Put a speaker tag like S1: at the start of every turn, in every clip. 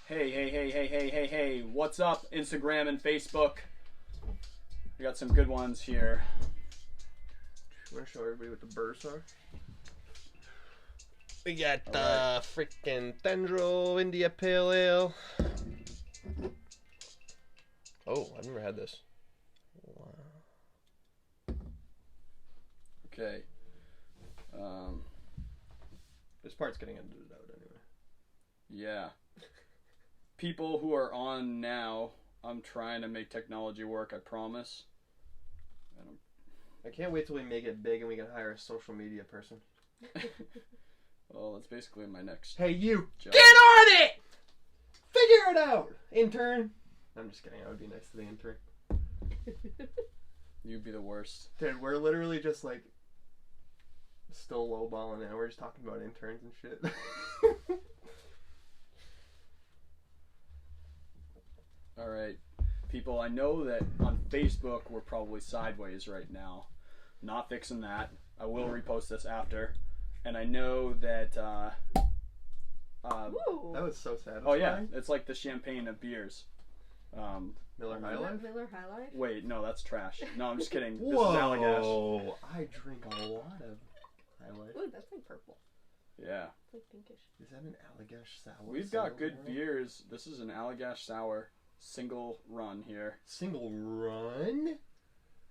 S1: Hey, what's up, Instagram and Facebook? We got some good ones here.
S2: You want to show everybody what the bursts are?
S3: We got freaking Tendril India Pale Ale. Oh, I've never had this. Wow.
S1: Okay.
S2: This part's getting edited out anyway.
S1: Yeah. People who are on now, I'm trying to make technology work, I promise.
S2: I can't wait till we make it big and we can hire a social media person.
S1: Well, that's basically my next
S2: Hey, you!
S1: job.
S2: Get on it! Figure it out! Intern! I'm just kidding, I would be nice to the intern.
S1: You'd be the worst.
S2: Dude, we're literally just like still lowballing now. We're just talking about interns and shit.
S1: Alright. People, I know that on Facebook we're probably sideways right now. Not fixing that. I will repost this after. And I know that
S2: that was so sad.
S1: oh yeah, it's like the champagne of beers.
S2: Miller High Life?
S4: Miller High Life?
S1: Wait, no, that's trash. No, I'm just kidding. This
S2: Whoa!
S1: is Allagash.
S2: I drink a lot of High Life.
S4: Ooh, that's like purple.
S1: Yeah.
S4: It's like pinkish.
S2: Is that an Allagash sour?
S1: We've got good beers. This is an Allagash sour single run here.
S2: Single run?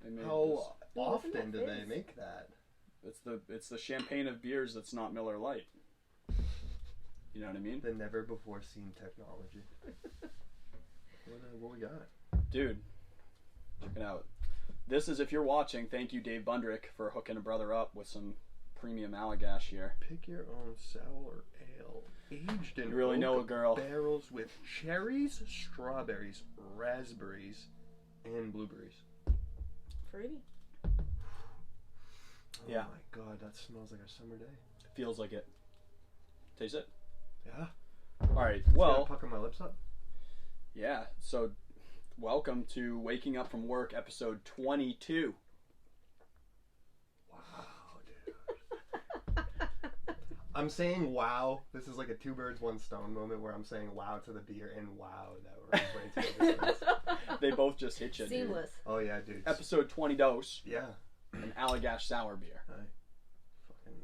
S1: They made
S2: How
S4: this.
S2: often do
S4: Isn't that
S2: they
S4: fizz?
S2: make that?
S1: It's the champagne of beers that's not Miller Lite. You know what I mean?
S2: The never before seen technology. What we got?
S1: Dude, check it out. This is, if you're watching, thank you Dave Bundrick for hooking a brother up with some premium Allagash here.
S2: Pick your own sour ale, aged in
S1: You really know
S2: oak
S1: a girl.
S2: barrels with cherries, strawberries, raspberries, and blueberries.
S4: Fruity.
S1: Yeah.
S2: Oh my god, that smells like a summer day.
S1: Feels like it. Taste it?
S2: Yeah.
S1: Alright,
S2: Well,
S1: well,
S2: pucker my lips up.
S1: yeah, so welcome to Waking Up From Work, episode 22.
S2: Wow, dude. I'm saying wow. This is like a two birds, one stone moment where I'm saying wow to the beer and wow that we're way too different.
S1: They both just hit you, dude.
S4: Seamless.
S2: Oh yeah, dude.
S1: Episode 20 dose,
S2: Yeah.
S1: an Allagash sour beer.
S2: Fucking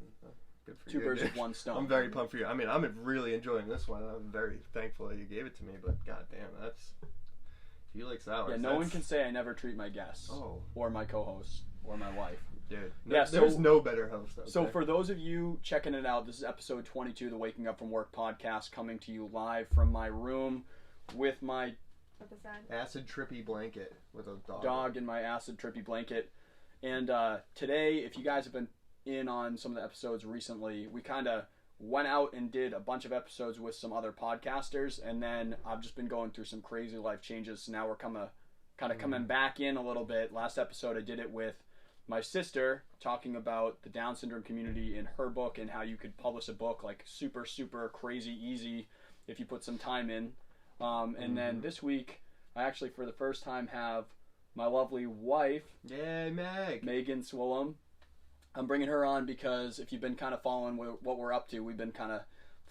S2: good for
S1: Two
S2: you.
S1: birds
S2: dude.
S1: with one stone.
S2: I'm very pumped for you. I mean, I'm really enjoying this one. I'm very thankful that you gave it to me, but goddamn, that's. If you like sours.
S1: Yeah, no one can say I never treat my guests.
S2: Oh.
S1: Or my co-hosts. Or my wife.
S2: Dude.
S1: Yeah,
S2: There's no better host. Okay?
S1: So for those of you checking it out, this is episode 22 of the Waking Up From Work podcast, coming to you live from my room with my
S4: At the side.
S2: acid trippy blanket with a
S1: dog in my acid trippy blanket. And today, if you guys have been in on some of the episodes recently, we kind of went out and did a bunch of episodes with some other podcasters, and then I've just been going through some crazy life changes, so now we're kind of coming back in a little bit. Last episode I did it with my sister, talking about the Down syndrome community in her book and how you could publish a book like super, super crazy easy if you put some time in. And then this week, I actually for the first time have my lovely wife,
S2: Yay, Meg.
S1: Megan Swillum. I'm bringing her on because if you've been kind of following what we're up to, we've been kind of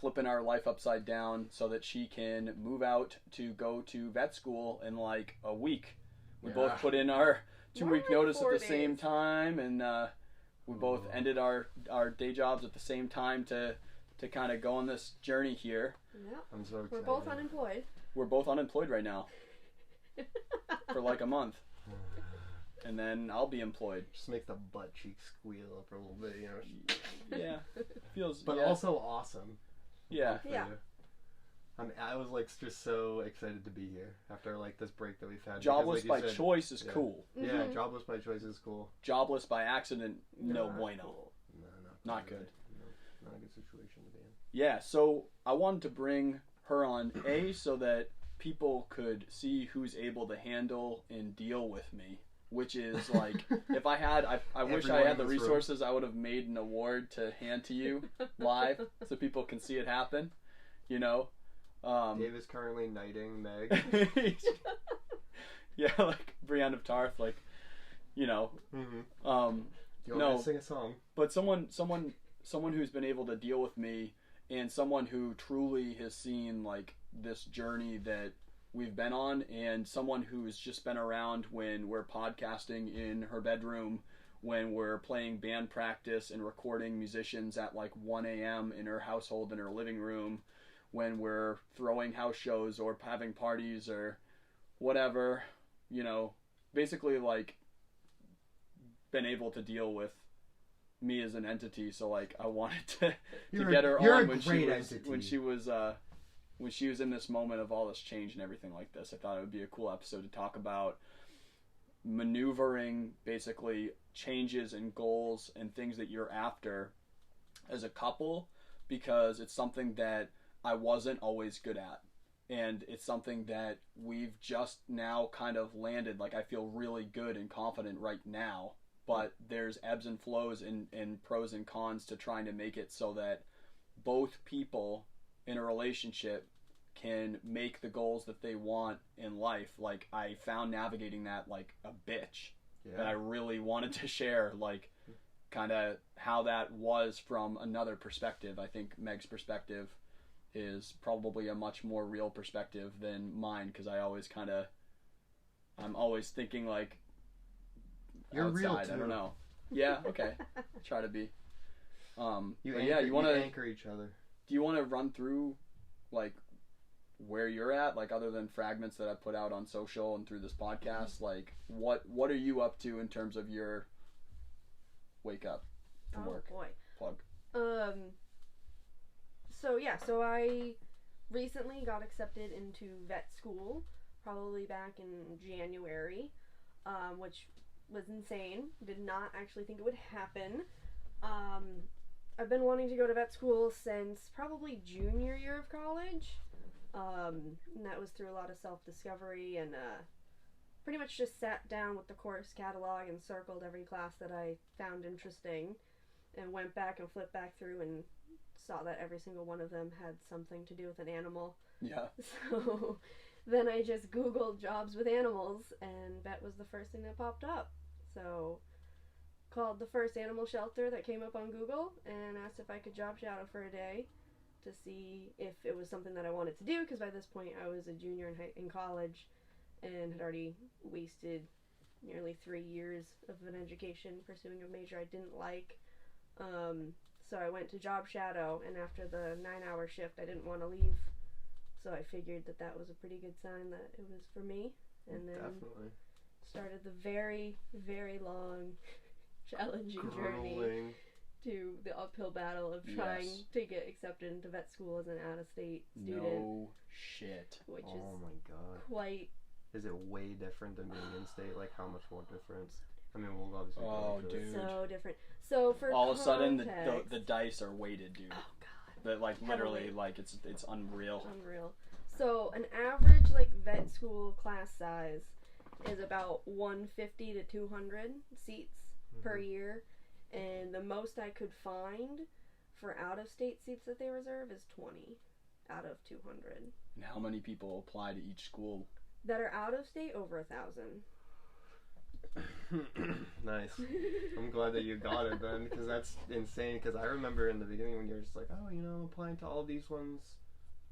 S1: flipping our life upside down so that she can move out to go to vet school in like a week. We both put in our 2-week notice at the same time, and we both ended our day jobs at the same time to kind of go on this journey here.
S4: Yeah.
S2: I'm so excited.
S4: We're both unemployed.
S1: We're both unemployed right now for like a month. And then I'll be employed.
S2: Just makes the butt cheeks squeal up a little bit, you know.
S1: Yeah, feels.
S2: But
S1: yeah.
S2: also awesome.
S1: Yeah.
S2: For
S4: Yeah.
S2: you. I was like just so excited to be here after like this break that we've had.
S1: Jobless
S2: because, like
S1: by
S2: you said,
S1: choice is
S2: yeah.
S1: cool.
S2: Yeah,
S4: Mhm.
S2: jobless by choice is cool.
S1: Jobless by accident, no
S2: Not
S1: bueno.
S2: cool. No,
S1: Not good.
S2: No, not a good situation to be in.
S1: Yeah, so I wanted to bring her on, so that people could see who's able to handle and deal with me. Which is like, if I had, I wish I
S2: Everyone
S1: had the
S2: in this room.
S1: resources, I would have made an award to hand to you live so people can see it happen, you know?
S2: Dave is currently knighting Meg.
S1: Yeah, like Brienne of Tarth, like, you know.
S2: Mm-hmm. You want me
S1: No.
S2: to sing a song?
S1: But someone who's been able to deal with me and someone who truly has seen like this journey that we've been on, and someone who's just been around when we're podcasting in her bedroom, when we're playing band practice and recording musicians at like 1 a.m. in her household in her living room, when we're throwing house shows or having parties or whatever, basically like been able to deal with me as an entity. So like I wanted to get her on when she was in this moment of all this change and everything like this. I thought it would be a cool episode to talk about maneuvering basically changes and goals and things that you're after as a couple, because it's something that I wasn't always good at, and it's something that we've just now kind of landed. Like I feel really good and confident right now, but there's ebbs and flows and pros and cons to trying to make it so that both people in a relationship can make the goals that they want in life. Like I found navigating that like a bitch. Yeah. And I really wanted to share like kind of how that was from another perspective. I think Meg's perspective is probably a much more real perspective than mine, because I'm always thinking like
S2: you're
S1: outside.
S2: real too.
S1: I don't know. Yeah, okay. Try to be.
S2: You
S1: want to
S2: anchor each other.
S1: Do you want to run through like where you're at, like other than fragments that I put out on social and through this podcast? Like what are you up to in terms of your wake up from work?
S4: Oh boy.
S1: Plug.
S4: So I recently got accepted into vet school, probably back in January, which was insane. Did not actually think it would happen. I've been wanting to go to vet school since probably junior year of college. And that was through a lot of self-discovery, and pretty much just sat down with the course catalog and circled every class that I found interesting, and went back and flipped back through and saw that every single one of them had something to do with an animal.
S1: Yeah.
S4: So then I just Googled jobs with animals, and vet was the first thing that popped up. So called the first animal shelter that came up on Google and asked if I could job shadow for a day to see if it was something that I wanted to do, because by this point I was a junior in college and had already wasted nearly 3 years of an education pursuing a major I didn't like. So I went to job shadow, and after the 9-hour shift I didn't want to leave, so I figured that was a pretty good sign that it was for me. And then
S2: Definitely
S4: started the very, very long challenging journey to the uphill battle of trying to get accepted into vet school as an out-of-state student.
S1: No shit.
S4: Which
S2: oh my god.
S4: Quite...
S2: Is it way different than being in-state? Like, how much more difference? I mean, we'll obviously
S1: Oh,
S2: go into
S1: dude.
S2: it.
S4: So different. So for
S1: all of a sudden,
S4: context,
S1: the dice are weighted, dude.
S4: Oh god.
S1: But like literally,
S4: Heavily.
S1: like it's unreal.
S4: Unreal. So an average like vet school class size is about 150 to 200 seats per year, and the most I could find for out-of-state seats that they reserve is 20 out of 200.
S1: And how many people apply to each school?
S4: That are out-of-state, over 1,000.
S2: Nice. I'm glad that you got it then, because that's insane. Because I remember in the beginning when you were just like, oh, applying to all these ones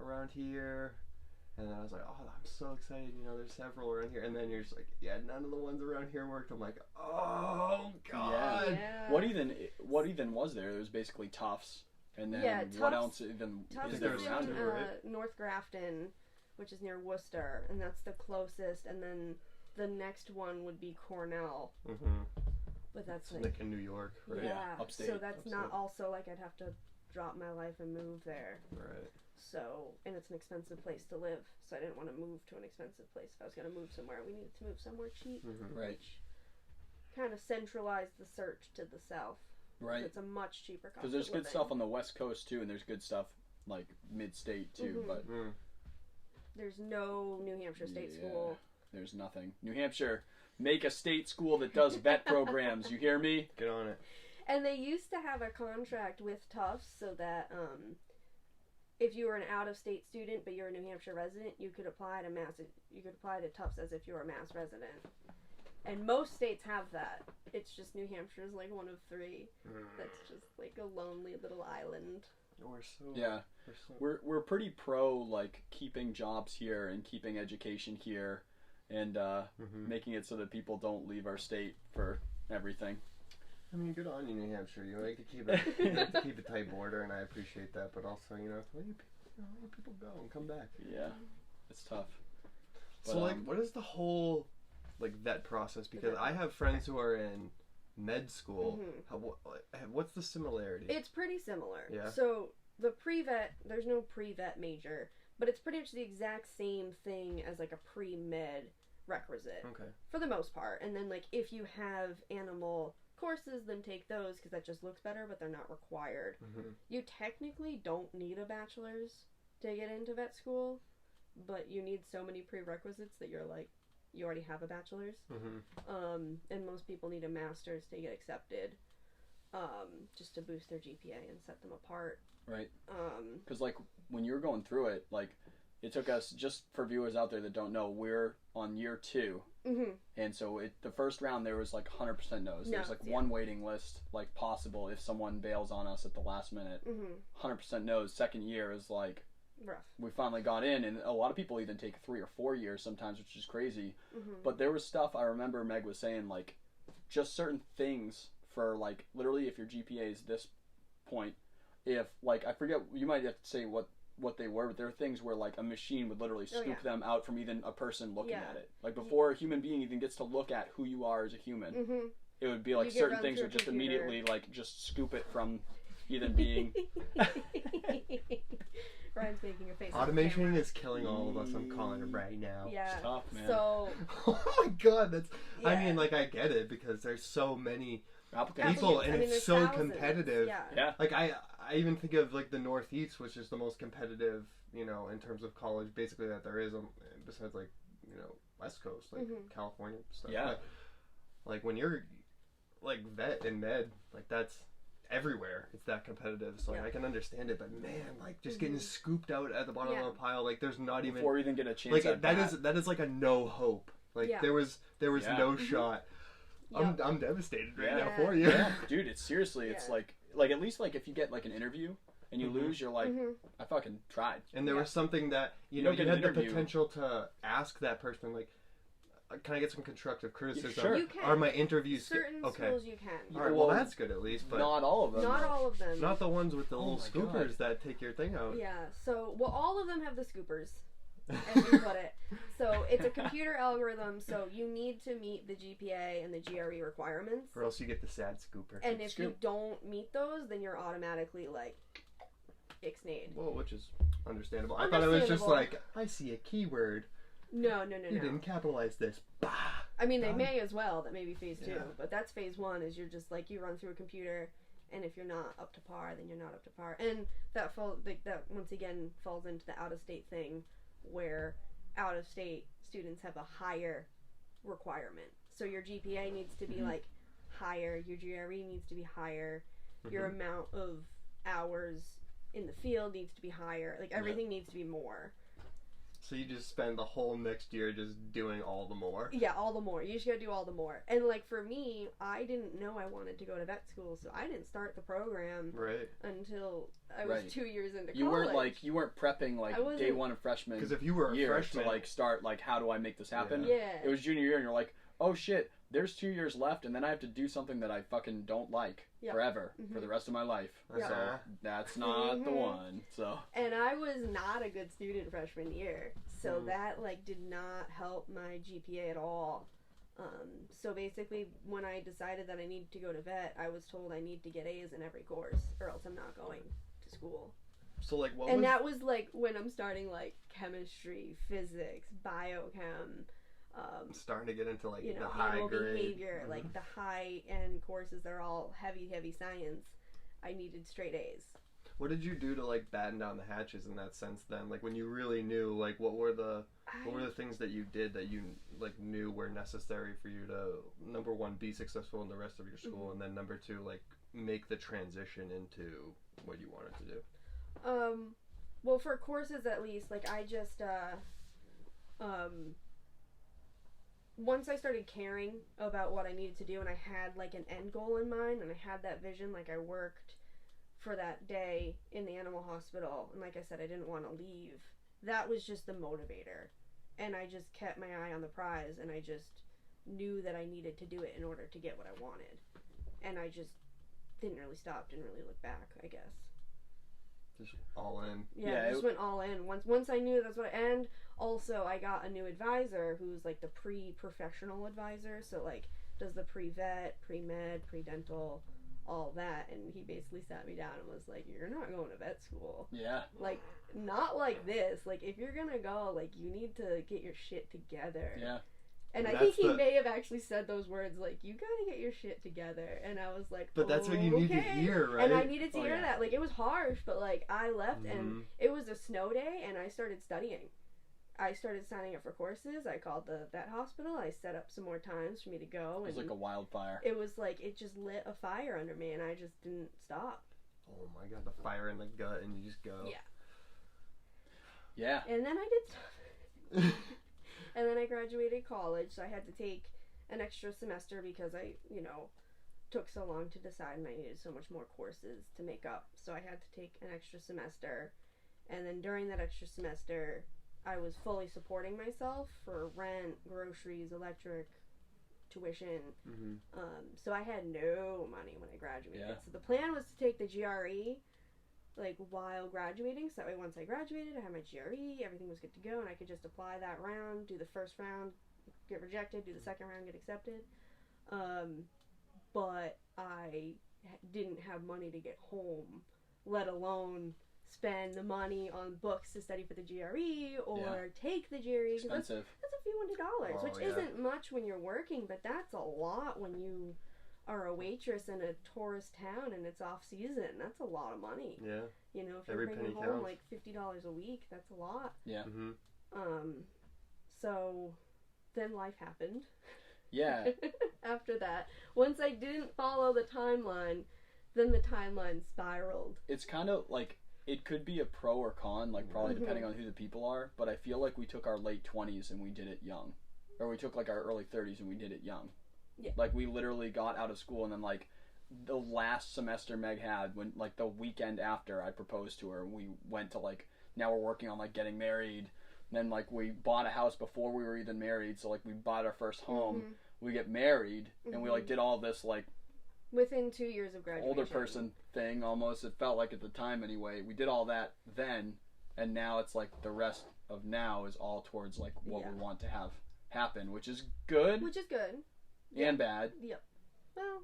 S2: around here. And then I was like, oh, I'm so excited, there's several around here. And then you're just like, yeah, none of the ones around here worked. I'm like, oh, God.
S4: Yeah.
S1: What even was there? It was basically Tufts. And then
S4: Tufts,
S1: what else even
S4: Tufts
S1: is there
S4: is
S1: around
S4: in
S1: here, right?
S4: North Grafton, which is near Worcester, and that's the closest. And then the next one would be Cornell.
S2: Mm-hmm.
S4: But that's
S2: like in New York, right?
S4: Yeah,
S1: upstate.
S4: so that's
S2: Upstate.
S4: not also like I'd have to drop my life and move there.
S2: Right.
S4: So, and it's an expensive place to live, so I didn't want to move to an expensive place. If I was going to move somewhere, we needed to move somewhere cheap.
S2: Mm-hmm.
S1: Right.
S4: Kind of centralized the search to the south.
S1: Right.
S4: It's a much cheaper cost.
S1: Because there's
S4: of
S1: good
S4: living.
S1: stuff on the West Coast too, and there's good stuff like mid-state too.
S4: Mhm.
S1: But
S4: there's no New Hampshire State School.
S1: There's nothing. New Hampshire, make a state school that does vet programs. You hear me?
S2: Get on it.
S4: And they used to have a contract with Tufts so that if you were an out-of-state student but you're a New Hampshire resident, you could apply to Tufts as if you were a Mass resident. And most states have that. It's just New Hampshire's like one of 3. That's just like a lonely little island.
S1: We're pretty pro like keeping jobs here and keeping education here, and making it so that people don't leave our state for everything.
S2: I mean, good on you, New Hampshire. You like to keep it, keep a tight border, and I appreciate that. But also, let people go and come back.
S1: Yeah, it's tough.
S2: So,
S1: But,
S2: what is the whole vet process? Because I have friends who are in med school. What's the similarity?
S4: It's pretty similar.
S2: Yeah.
S4: So the pre-vet, there's no pre-vet major, but it's pretty much the exact same thing as like a pre-med requisite.
S2: Okay.
S4: For the most part, and then if you have animal courses, then take those because that just looks better, but they're not required. You technically don't need a bachelor's to get into vet school, but you need so many prerequisites that you already have a bachelor's. And most people need a master's to get accepted, just to boost their GPA and set them apart.
S1: Right. Because when you were going through it, it took us, just for viewers out there that don't know, we're on year 2. And so the first round there was 100% no's. There's one waiting list possible if someone bails on us at the last minute. 100% no's. Second year is
S4: rough.
S1: We finally got in, and a lot of people even take 3 or 4 years sometimes, which is crazy. But there was stuff I remember Meg was saying, just certain things for literally if your GPA is this point, if I forget, you might have to say what they were, but there are things where a machine would literally scoop them out from even a person looking at it. Before a human being even gets to look at who you are as a human, it would be certain things would just immediately just scoop it from even being.
S4: Ryan's making a face.
S2: Automation is killing all of us. I'm calling it right now.
S4: Yeah.
S1: It's tough, man.
S4: So.
S2: Oh my god, that's. Yeah. I mean, I get it because there's so many people and it's so competitive.
S4: Yeah.
S2: I even think of the Northeast, which is the most competitive, in terms of college, basically that there is, besides West Coast, California stuff.
S1: Yeah.
S2: When you're vet and med, that's everywhere. It's that competitive. So I can understand it, but man, just getting scooped out at the bottom of the pile, there's not even
S1: before we even get a chance.
S2: That is a no hope. There was no shot. I'm devastated right now for you.
S1: Yeah, dude, it's seriously, it's at least if you get an interview and you lose, you're I fucking tried.
S2: And there was something that you had the potential to ask that person can I get some constructive criticism?
S1: Sure.
S4: You can.
S2: Are my interviews
S4: certain schools you can?
S2: All right, well that's good at least, but
S1: not all of them.
S4: Not all of them.
S2: Not the ones with the little scoopers that take your thing out.
S4: Yeah. So all of them have the scoopers, as you put it. So it's a computer algorithm. So you need to meet the GPA and the GRE requirements,
S2: or else you get the sad scooper.
S4: And if you don't meet those, then you're automatically ixnayed.
S2: Well, which is understandable. I thought it was just I see a keyword.
S4: No.
S2: You didn't capitalize this. Bah!
S4: I mean, they may as well. That may be phase 2, but that's phase 1. Is you're just you run through a computer, and if you're not up to par, then you're not up to par. And that that once again falls into the out of state thing, where out of state students have a higher requirement. So your GPA needs to be higher. Your GRE needs to be higher. Your amount of hours in the field needs to be higher. Everything needs to be more.
S2: So you just spend the whole next year just doing all the more?
S4: Yeah, all the more. You just gotta do all the more. And for me, I didn't know I wanted to go to vet school, so I didn't start the program until I was 2 years into college.
S1: You weren't prepping day one of freshman.
S2: Because if you were a freshman
S1: to start how do I make this happen?
S4: Yeah.
S1: It was junior year, and you're oh shit, there's 2 years left, and then I have to do something that I fucking don't like forever for the rest of my life. So that's not the one. So. And
S4: I was not a good student freshman year, so that did not help my GPA at all. So basically, when I decided that I needed to go to vet, I was told I need to get A's in every course, or else I'm not going to school.
S2: So what?
S4: And that was when I'm starting chemistry, physics, biochem.
S2: Starting to get into the high
S4: animal
S2: grade
S4: behavior, the high end courses. They're all heavy science. I needed straight A's.
S2: What did you do to batten down the hatches in that sense then? When you really knew, what were the things that you did that you knew were necessary for you to, number one, be successful in the rest of your school, and then number two, make the transition into what you wanted to do?
S4: Well, for courses at least, I just once I started caring about what I needed to do, and I had an end goal in mind, and I had that vision, I worked for that day in the animal hospital, and like I said, I didn't want to leave. That was just the motivator. And I just kept my eye on the prize, and I just knew that I needed to do it in order to get what I wanted. And I just didn't really stop, didn't really look back, I guess.
S2: Just all in.
S4: Yeah, I just went all in. Once I knew that's what and also I got a new advisor who's like the pre-professional advisor, so like does the pre-vet, pre-med, pre-dental, all that, and he basically sat me down and was like, you're not going to vet school.
S1: Yeah.
S4: Like, not like this. Like, if you're gonna go, like, you need to get your shit together.
S1: Yeah.
S4: And I think he may have actually said those words, like, you gotta get your shit together. And I was like,
S2: but that's what you need to hear, right?
S4: And I needed to hear that. Like, it was harsh, but, like, I left and it was a snow day and I started studying. I started signing up for courses. I called the vet hospital. I set up some more times for me to go.
S1: It was like a wildfire.
S4: It was like, it just lit a fire under me, and I just didn't stop.
S2: Oh my god, the fire in the gut, and you just go.
S4: Yeah.
S1: Yeah.
S4: And then I did stuff. And then I graduated college, so I had to take an extra semester because I, took so long to decide, and I needed so much more courses to make up. So I had to take an extra semester. And then during that extra semester, I was fully supporting myself for rent, groceries, electric, tuition.
S2: Mm-hmm.
S4: So I had no money when I graduated.
S1: Yeah.
S4: So the plan was to take the GRE, like, while graduating. So that way once I graduated, I had my GRE, everything was good to go, and I could just apply that round, do the first round, get rejected, do the second round, get accepted. But I didn't have money to get home, let alone spend the money on books to study for the GRE or take the GRE.
S1: Expensive.
S4: That's a few $100s, which isn't much when you're working, but that's a lot when you are a waitress in a tourist town and it's off season. That's a lot of money.
S2: Yeah.
S4: If you're
S2: Every
S4: bringing
S2: penny
S4: home
S2: counts.
S4: like $50 a week, that's a lot.
S1: Yeah.
S2: Mm-hmm.
S4: So then life happened.
S1: Yeah.
S4: After that, once I didn't follow the timeline, then the timeline spiraled.
S1: It's kind of like, it could be a pro or con, like probably depending on who the people are, but I feel like we took our late 20s and we did it young. Or we took like our early 30s and we did it young.
S4: Yeah.
S1: Like we literally got out of school and then like the last semester Meg had, when like the weekend after I proposed to her, we went to like, now we're working on like getting married. And then like we bought a house before we were even married, so like we bought our first home. We get married and we like did all this like
S4: within 2 years of graduation.
S1: Older person thing almost, it felt like at the time anyway. We did all that then, and now it's like the rest of now is all towards like what we want to have happen, which is good.
S4: Which is good.
S1: And bad.
S4: Yep. Well,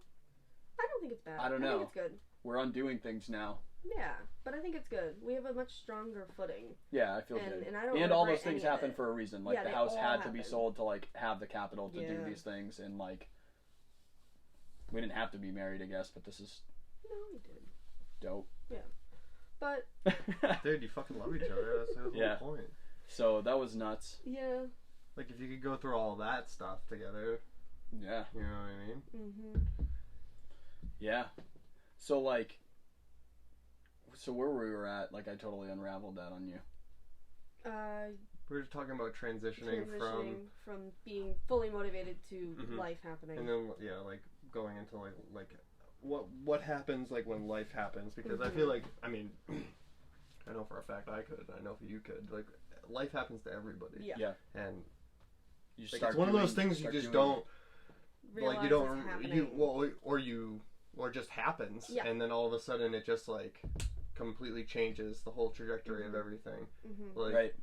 S4: I don't think it's bad.
S1: I don't know.
S4: I think it's good.
S1: We're undoing things now.
S4: Yeah, but I think it's good. We have a much stronger footing.
S1: Yeah, I feel good.
S4: And I don't
S1: and all
S4: regret
S1: those things
S4: any of
S1: happen
S4: it.
S1: for a reason. Like the house had to be sold to like have the capital to do these things, and like we didn't have to be married, I guess, but this is
S4: we did.
S1: Dope.
S4: Yeah. But
S2: dude, you fucking love each other. That's the whole point.
S1: So that was nuts.
S4: Yeah.
S2: Like if you could go through all that stuff together.
S1: Yeah.
S2: You know what I mean?
S4: Mhm.
S1: Yeah. So like, so where we were at, like I totally unraveled that on you.
S2: We were just talking about transitioning
S4: from being fully motivated to life happening.
S2: And then like going into like what happens like when life happens, because I feel like, I mean, I know for a fact I could, I know you could, like life happens to everybody.
S1: Yeah.
S2: And
S1: you
S2: like, it's one of those things you just don't
S4: realize
S2: like, you don't or just happens, and then all of a sudden it just like completely changes the whole trajectory of everything. Like,
S1: right.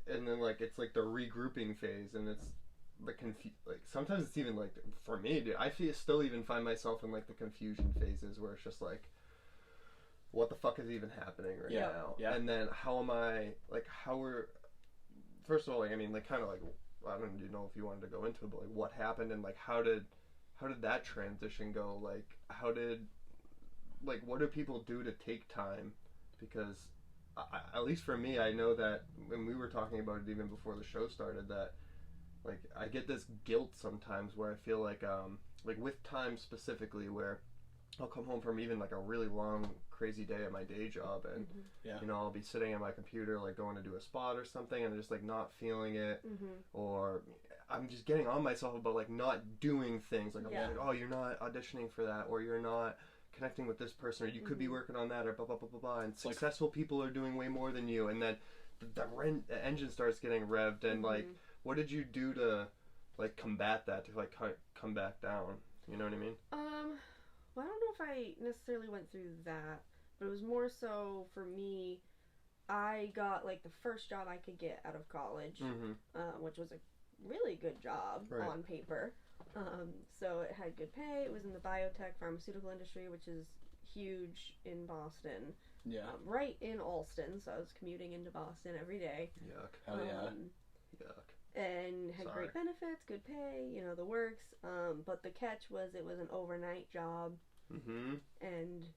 S2: And then like it's like the regrouping phase, and it's the like sometimes it's even like, for me, dude, I still even find myself in like the confusion phases where it's just like, what the fuck is even happening right now? Yeah. And then first of all, like, I mean, like kind of like, I don't even know if you wanted to go into it, but like what happened, and like how did that transition go? Like what do people do to take time? Because at least for me, I know that when we were talking about it even before the show started, that like I get this guilt sometimes where I feel like with time specifically, where I'll come home from even like a really long crazy day at my day job, and you know, I'll be sitting at my computer like going to do a spot or something, and I'm just like not feeling it, or I'm just getting on myself about like not doing things, like I'm like, oh, you're not auditioning for that, or you're not connecting with this person, or you could be working on that, or blah blah blah blah blah. And
S1: like-
S2: successful people are doing way more than you, and then the engine starts getting revved, and like, what did you do to like combat that, to like come back down? You know what I mean?
S4: Well, I don't know if I necessarily went through that, but it was more so for me. I got like the first job I could get out of college, which was a really good job on paper. So it had good pay. It was in the biotech pharmaceutical industry, which is huge in Boston.
S1: Yeah.
S4: Right in Alston, so I was commuting into Boston every day.
S2: Yuck.
S1: Hell yeah.
S2: Yuck.
S4: And had great benefits, good pay, you know, the works. But the catch was it was an overnight job, and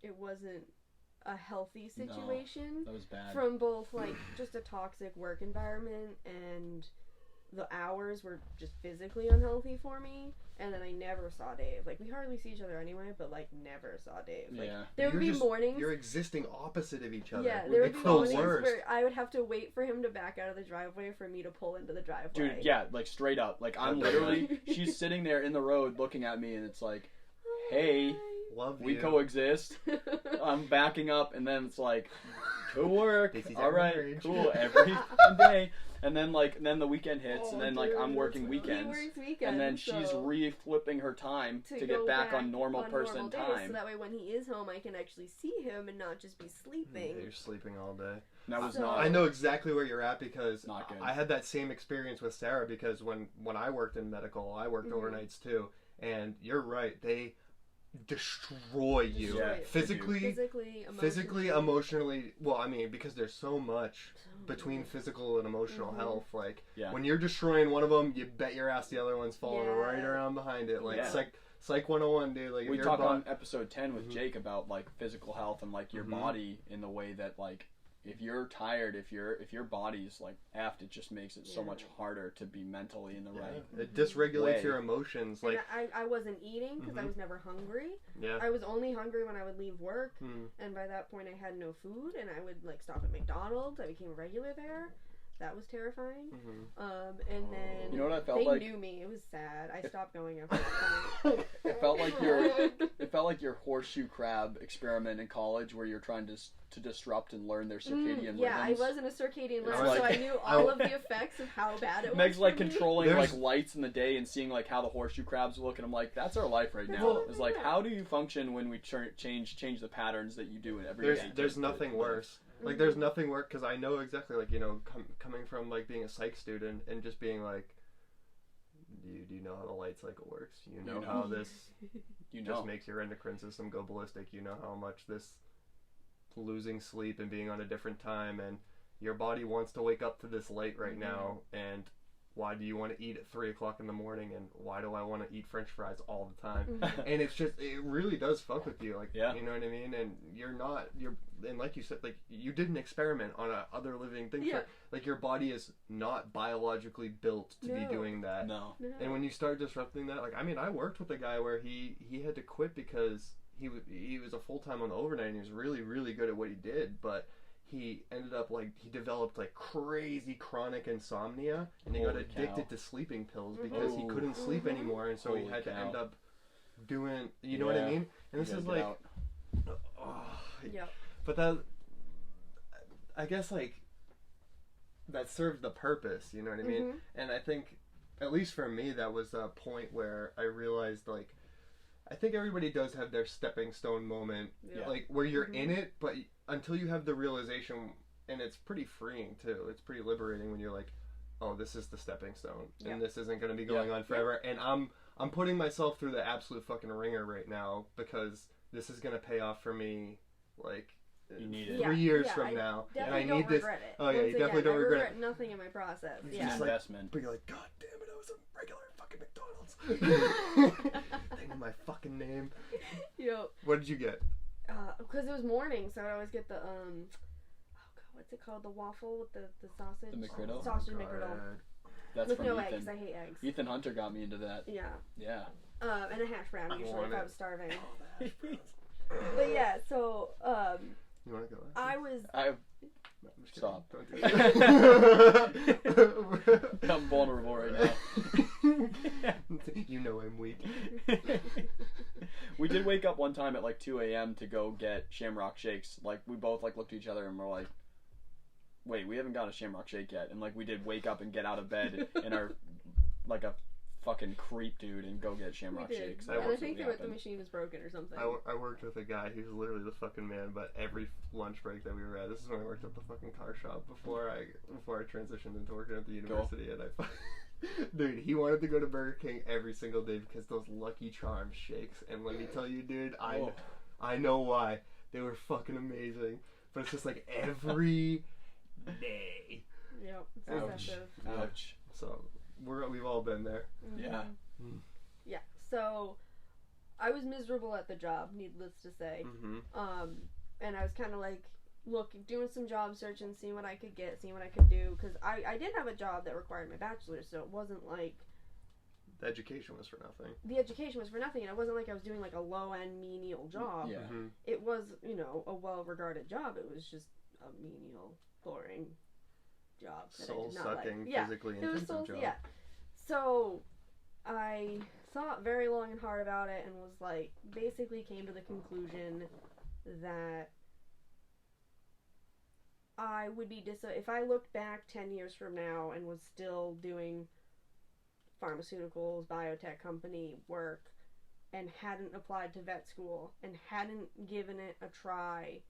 S4: it wasn't a healthy situation.
S1: No, that was bad.
S4: From both like just a toxic work environment, and the hours were just physically unhealthy for me. And then I never saw Dave. Like, we hardly see each other anyway, but like never saw Dave. Like, there would be mornings.
S2: You're existing opposite of each other.
S4: Yeah, there would be mornings where I would have to wait for him to back out of the driveway for me to pull into the driveway.
S1: Dude, yeah, like straight up. Like, I'm literally, she's sitting there in the road looking at me, and it's like, hey,
S2: love you.
S1: We coexist. I'm backing up, and then it's like, to work. All right, cool, every fucking day. And then the weekend hits, and then like I'm working weekends, and then she's re-flipping her time to get back on normal person time.
S4: So that way, when he is home, I can actually see him and not just be sleeping.
S2: Yeah, you're sleeping all day.
S1: That was not.
S2: I know exactly where you're at, because
S1: not good.
S2: I had that same experience with Sarah, because when I worked in medical, I worked overnights too, and you're right, they destroy you physically, emotionally. Well, I mean, because there's so much between physical and emotional health. Like, when you're destroying one of them, you bet your ass the other one's falling right around behind it. Like, Psych 101, dude. Like,
S1: we talked on episode 10 with Jake about like physical health and like your body in the way that like, if you're tired, if your body's like effed, it just makes it so much harder to be mentally in the right.
S2: It dysregulates your emotions. Like,
S4: and I wasn't eating because I was never hungry.
S2: Yeah.
S4: I was only hungry when I would leave work, and by that point I had no food, and I would like stop at McDonald's. I became a regular there. That was terrifying. And then
S1: you know what I felt
S4: they
S1: like?
S4: knew me. It was sad. I stopped going after that point.
S1: It felt like your horseshoe crab experiment in college, where you're trying to disrupt and learn their circadian rhythms.
S4: Yeah, I was in a circadian learner, so I knew all of the effects of how bad it was.
S1: Meg's like controlling like lights in the day and seeing like how the horseshoe crabs look, and I'm like, that's our life right now. It's like, how do you function when we change the patterns that you do in every day?
S2: There's nothing worse. Like, there's nothing worse, because I know exactly, like, you know, coming from, like, being a psych student and just being like, do you know how the light cycle works? You know how this just makes your endocrine system go ballistic. You know how much this losing sleep and being on a different time, and your body wants to wake up to this light right now, and why do you want to eat at 3 o'clock in the morning, and why do I want to eat French fries all the time? And it's just, it really does fuck with you, like, you know what I mean? And and like you said, like, you did an experiment on other living things. Like, your body is not biologically built to be doing that.
S1: No.
S2: And when you start disrupting that, like, I mean, I worked with a guy where he had to quit because he was a full-time on the overnight, and he was really, really good at what he did, but he ended up, like, he developed, like, crazy chronic insomnia, and he got addicted to sleeping pills because he couldn't sleep anymore, and so he had to end up doing, you know what I mean? And this is like, but that, I guess, like, that served the purpose, you know what I mean? And I think, at least for me, that was a point where I realized, like, I think everybody does have their stepping stone moment, like, where you're in it, but until you have the realization, and it's pretty freeing too. It's pretty liberating when you're like, oh, this is the stepping stone, and this isn't going to be going on forever. And I'm putting myself through the absolute fucking ringer right now, because this is going to pay off for me, like,
S1: you need it.
S2: 3 years from now, and I need this.
S4: Regret it.
S2: Oh yeah, you definitely don't regret it.
S4: Nothing in my process.
S1: It's an investment.
S2: But you're like, God damn it, I was a regular fucking McDonald's. They knew my fucking name. What did you get?
S4: Because it was morning, so I'd always get the what's it called? The waffle with the sausage.
S1: The McGriddle.
S4: Sausage McGriddle.
S1: That's
S4: with
S1: from
S4: no
S1: Ethan.
S4: eggs. I hate eggs.
S1: Ethan Hunter got me into that.
S4: Yeah.
S1: Yeah.
S4: And a hash brown usually if I was starving.
S2: Oh,
S4: But yeah, so
S2: you want to go?
S1: No, stop.
S2: Don't do that.
S1: I'm vulnerable right now.
S2: You know I'm weak.
S1: We did wake up one time at like 2 a.m. to go get Shamrock Shakes. Like, we both like looked at each other and we're like, wait, we haven't got a Shamrock Shake yet. And like, we did wake up and get out of bed in our, like a fucking creep dude, and go get Shamrock Shakes.
S4: And I think the machine was broken or something.
S2: I worked with a guy who's literally the fucking man, but every lunch break that we were at, this is when I worked at the fucking car shop before I transitioned into working at the university, and dude, he wanted to go to Burger King every single day because those Lucky Charms shakes, and let me tell you, dude, I know why. They were fucking amazing, but it's just like every day.
S4: Yep.
S1: Ouch. Ouch.
S2: So we've all been there.
S4: Mm-hmm.
S1: Yeah.
S4: Yeah. So I was miserable at the job, needless to say.
S2: Mm-hmm.
S4: And I was kind of like doing some job searching, seeing what I could get, seeing what I could do, because I did have a job that required my bachelor's, so it wasn't like
S2: the education was for nothing.
S4: The education was for nothing, and it wasn't like I was doing like a low-end menial job.
S1: Yeah.
S2: Mm-hmm.
S4: It was, a well-regarded job. It was just a menial, boring job that I did not
S2: soul-sucking,
S4: like.
S2: physically
S4: It was
S2: intensive job.
S4: Yeah. So I thought very long and hard about it, and was like, basically came to the conclusion that I would be if I looked back 10 years from now and was still doing pharmaceuticals, biotech company work, and hadn't applied to vet school and hadn't given it a try,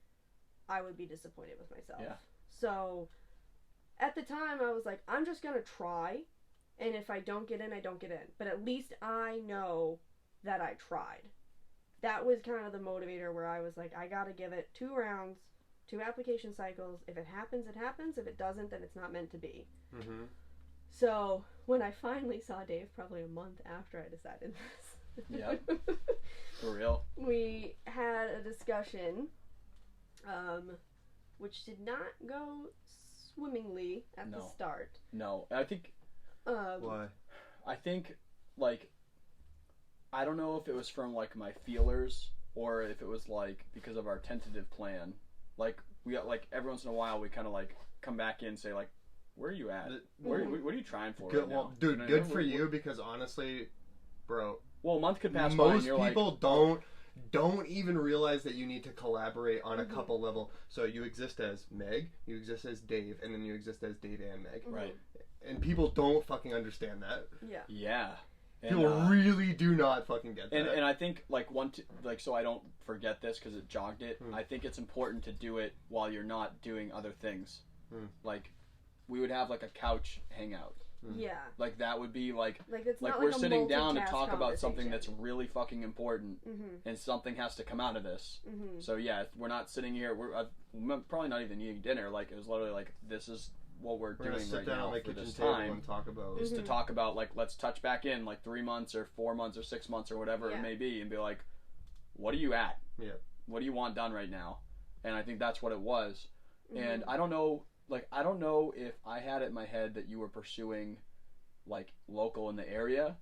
S4: I would be disappointed with myself.
S1: Yeah.
S4: So at the time I was like, I'm just gonna try, and if I don't get in, I don't get in, but at least I know that I tried. That was kind of the motivator, where I was like, I gotta give it 2 rounds, 2 application cycles. If it happens, it happens. If it doesn't, then it's not meant to be.
S2: Mm-hmm.
S4: So when I finally saw Dave, probably a month after I decided this,
S1: Yeah. For real.
S4: we had a discussion, which did not go swimmingly at the start.
S1: No, I think.
S2: Why?
S1: I think, like, I don't know if it was from like my feelers or if it was like because of our tentative plan. Like, we got, like, every once in a while we kind of like come back in and say like, where are you at? What are you trying for?
S2: Good,
S1: right
S2: well,
S1: now?
S2: dude,
S1: You know,
S2: good for you, because honestly, bro,
S1: well, a month could pass by and
S2: most
S1: you're
S2: people
S1: like,
S2: don't even realize that you need to collaborate on a couple level. So you exist as Meg, you exist as Dave, and then you exist as Dave and Meg.
S1: right.
S2: And people don't fucking understand that.
S4: Yeah.
S1: Yeah. And,
S2: People really do not fucking get that.
S1: and I think like so I don't forget this because it jogged it. I think it's important to do it while you're not doing other things. Like, we would have like a couch hangout.
S4: Yeah.
S1: Like, that would be like
S4: it's not
S1: we're
S4: like a
S1: sitting down to
S4: multitask
S1: talk about something that's
S4: conversation.
S1: really fucking important, and something has to come out of this. So yeah, we're not sitting here. We're probably not even eating dinner. Like, it was literally like, this is what we're
S2: gonna
S1: doing
S2: sit
S1: right
S2: down
S1: now
S2: on the
S1: for
S2: kitchen
S1: this
S2: table
S1: time.
S2: and talk about
S1: Is to talk about, like, let's touch back in like 3 months or 4 months or 6 months or whatever it may be, and be like, what are you at?
S2: Yeah.
S1: What do you want done right now? And I think that's what it was. And I don't know if I had it in my head that you were pursuing like local in the area.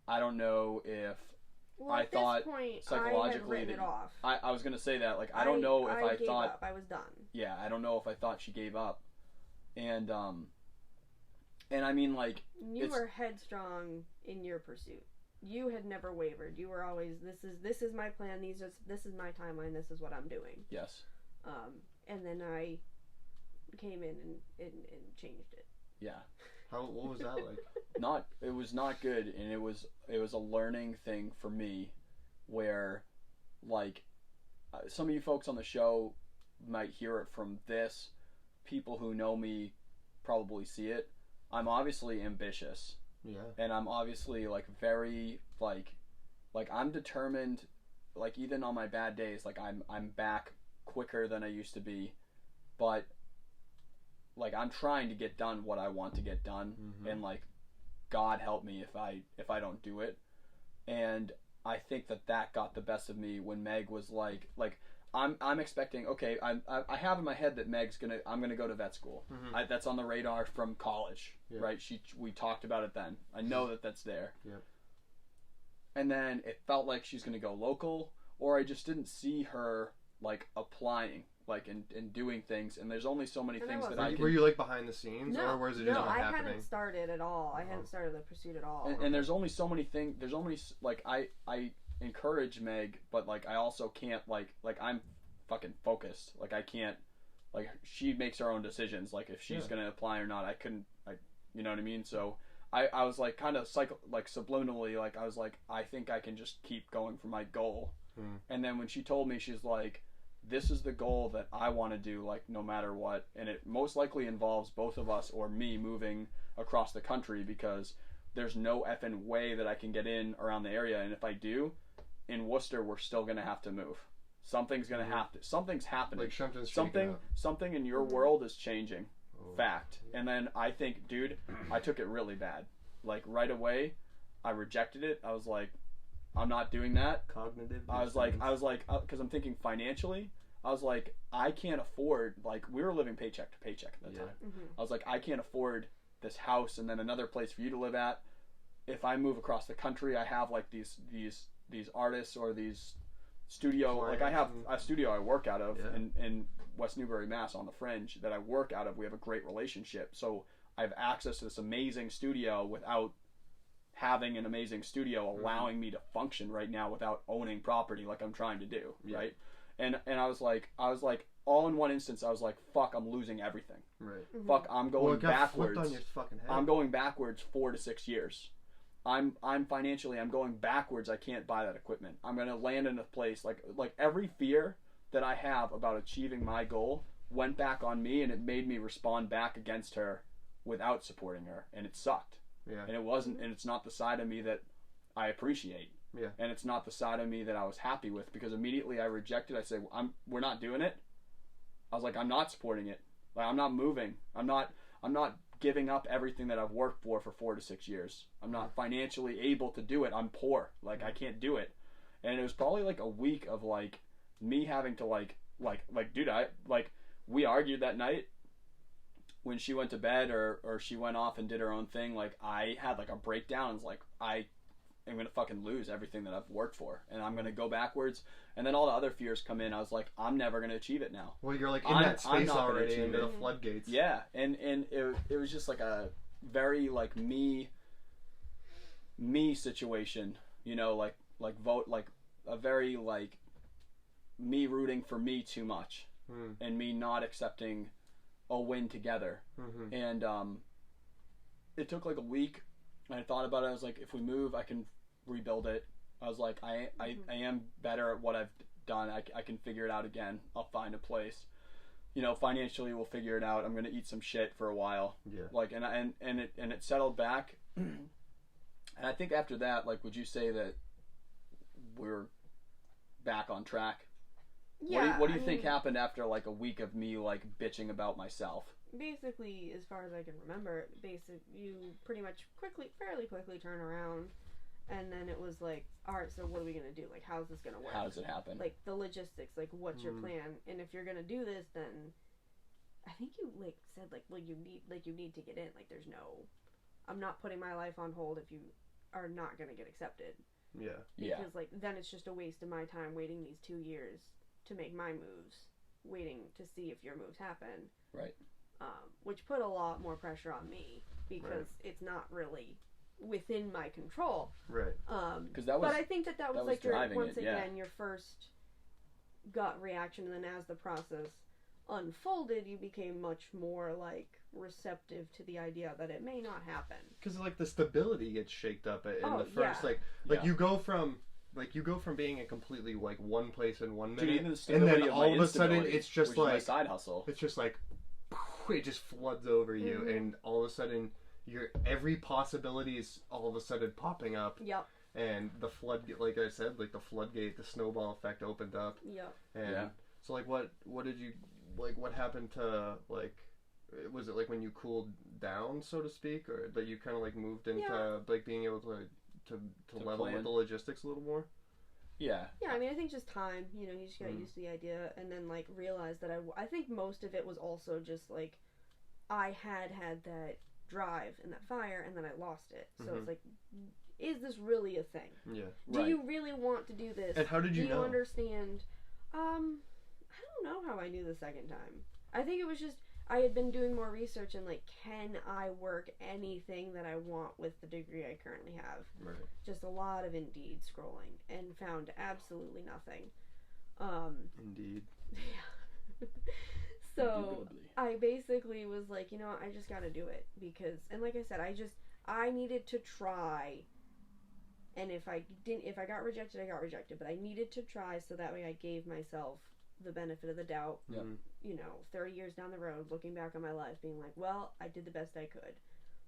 S1: I don't know if I
S4: at
S1: thought
S4: this point,
S1: psychologically
S4: I had written
S1: that
S4: it off.
S1: I was gonna say that, like, I don't know if I
S4: gave
S1: thought
S4: up. I was done.
S1: Yeah, I don't know if I thought she gave up. And I mean, like,
S4: You were headstrong in your pursuit. You had never wavered. You were always, this is my plan. This is my timeline. This is what I'm doing.
S1: yes.
S4: And then I came in and changed it.
S1: Yeah.
S2: what was that like?
S1: It was not good, and it was a learning thing for me, where, like, some of you folks on the show might hear it from this. People who know me probably see it. I'm obviously ambitious.
S2: Yeah.
S1: And I'm obviously, like, very, like I'm determined. Like, even on my bad days, like, I'm back quicker than I used to be, but, like, I'm trying to get done what I want to get done, and, like, God help me if I don't do it. And I think that got the best of me when Meg was like I'm expecting, okay, I have in my head that I'm gonna go to vet school. That's on the radar from college, right? We talked about it then. I know that's there.
S2: Yep.
S1: And then it felt like she's gonna go local, or I just didn't see her, like, applying, like, and doing things. And there's only so many
S4: And
S1: things
S4: I
S1: that I can.
S2: Were you, like, behind the scenes,
S4: No,
S2: or was it just not
S4: I
S2: happening?
S4: hadn't started at all. I hadn't started the pursuit at all.
S1: And there's only so many things. There's only, like, I encourage Meg, but like I also can't like I'm fucking focused. Like I can't, like she makes her own decisions. Like if she's gonna apply or not, I couldn't. You know what I mean? So I was like kind of subliminally, like I was like, I think I can just keep going for my goal. And then when she told me, she's like, this is the goal that I want to do, like no matter what, and it most likely involves both of us or me moving across the country, because there's no effing way that I can get in around the area, and if I do, in Worcester, we're still gonna have to move. Something's gonna have to. Something's happening.
S2: Like
S1: something in your world is changing. Fact. And then I think, dude, I took it really bad. Like right away, I rejected it. I was like, I'm not doing that.
S2: Cognitive.
S1: I was like, because I'm thinking financially. I was like, I can't afford. Like we were living paycheck to paycheck at the time. I was like, I can't afford this house and then another place for you to live at. If I move across the country, I have like these artists or these studio. Like I have a studio I work out of in West Newbury, Mass, on the Fringe that I work out of. We have a great relationship, so I have access to this amazing studio without having an amazing studio allowing me to function right now without owning property like I'm trying to do, right? And I was like, all in one instance, I was like, fuck, I'm losing everything.
S2: Right.
S1: Fuck, I'm going backwards.
S2: On your fucking head.
S1: I'm going backwards 4 to 6 years. I'm financially, I'm going backwards. I can't buy that equipment. I'm gonna land in a place like every fear that I have about achieving my goal went back on me, and it made me respond back against her without supporting her, and it sucked.
S2: Yeah.
S1: And it wasn't, and it's not the side of me that I appreciate.
S2: Yeah.
S1: And it's not the side of me that I was happy with, because immediately I rejected. I said, we're not doing it. I was like, I'm not supporting it. Like I'm not moving. I'm not giving up everything that I've worked for 4 to 6 years. I'm not financially able to do it. I'm poor. Like I can't do it. And it was probably like a week of like me having to like dude, we argued that night when she went to bed or she went off and did her own thing. Like I had like a breakdown. It's like I'm gonna fucking lose everything that I've worked for, and I'm gonna go backwards. And then all the other fears come in. I was like, I'm never gonna achieve it now.
S2: Well, you're like in that space already into the floodgates.
S1: Yeah, and it was just like a very like me situation, you know, like vote, like a very like me rooting for me too much, and me not accepting a win together. And it took like a week, and I thought about it. I was like, if we move, I can rebuild it. I was like, I am better at what I've done. I can figure it out again. I'll find a place. You know, financially we'll figure it out. I'm gonna eat some shit for a while. Yeah. Like and it settled back. And I think after that, like, would you say that we're back on track?
S4: Yeah.
S1: What do you think happened after like a week of me like bitching about myself?
S4: Basically, as far as I can remember, you pretty much fairly quickly turn around, and then it was like, all right, so what are we gonna do? Like, how's this gonna work?
S1: How does it happen?
S4: Like the logistics, like what's your plan? And if you're gonna do this, then I think you like said like, well, you need to get in. Like, there's no, I'm not putting my life on hold if you are not gonna get accepted.
S2: Yeah.
S4: Because like then it's just a waste of my time waiting these 2 years to make my moves, waiting to see if your moves happen.
S1: Right.
S4: Which put a lot more pressure on me, because it's not really within my control.
S2: Right.
S4: But I think that was like your first gut reaction, and then as the process unfolded, you became much more like receptive to the idea that it may not happen.
S2: Because like the stability gets shaked up in the first you go from. Like, you go from being a completely, like, one place in 1 minute, and then all of a sudden, it's just like,
S1: my side hustle.
S2: It's just like, it just floods over you, and all of a sudden, every possibility is all of a sudden popping up.
S4: Yep.
S2: And the floodgate, like I said, like, the floodgate, the snowball effect opened up.
S4: Yep.
S2: And so, like, what did you, like, what happened to, like, was it, like, when you cooled down, so to speak, or that you kind of, like, moved into, like, being able to level with the logistics a little more?
S1: Yeah.
S4: Yeah, I mean, I think just time, you know, you just got used to the idea, and then, like, realize that I think most of it was also just, like, I had that drive and that fire, and then I lost it. So it's like, is this really a thing?
S2: Yeah.
S4: Do you really want to do this?
S2: And how did you know?
S4: Do you understand? I don't know how I knew the second time. I think it was just, I had been doing more research and like, can I work anything that I want with the degree I currently have?
S2: Right.
S4: Just a lot of Indeed scrolling and found absolutely nothing.
S2: Indeed.
S4: Yeah. So I basically was like, you know what, I just gotta do it because, and like I said, I needed to try. And if I got rejected, I got rejected. But I needed to try so that way I gave myself the benefit of the doubt.
S1: Yeah.
S4: You know, 30 years down the road, looking back on my life, being like, well, I did the best I could.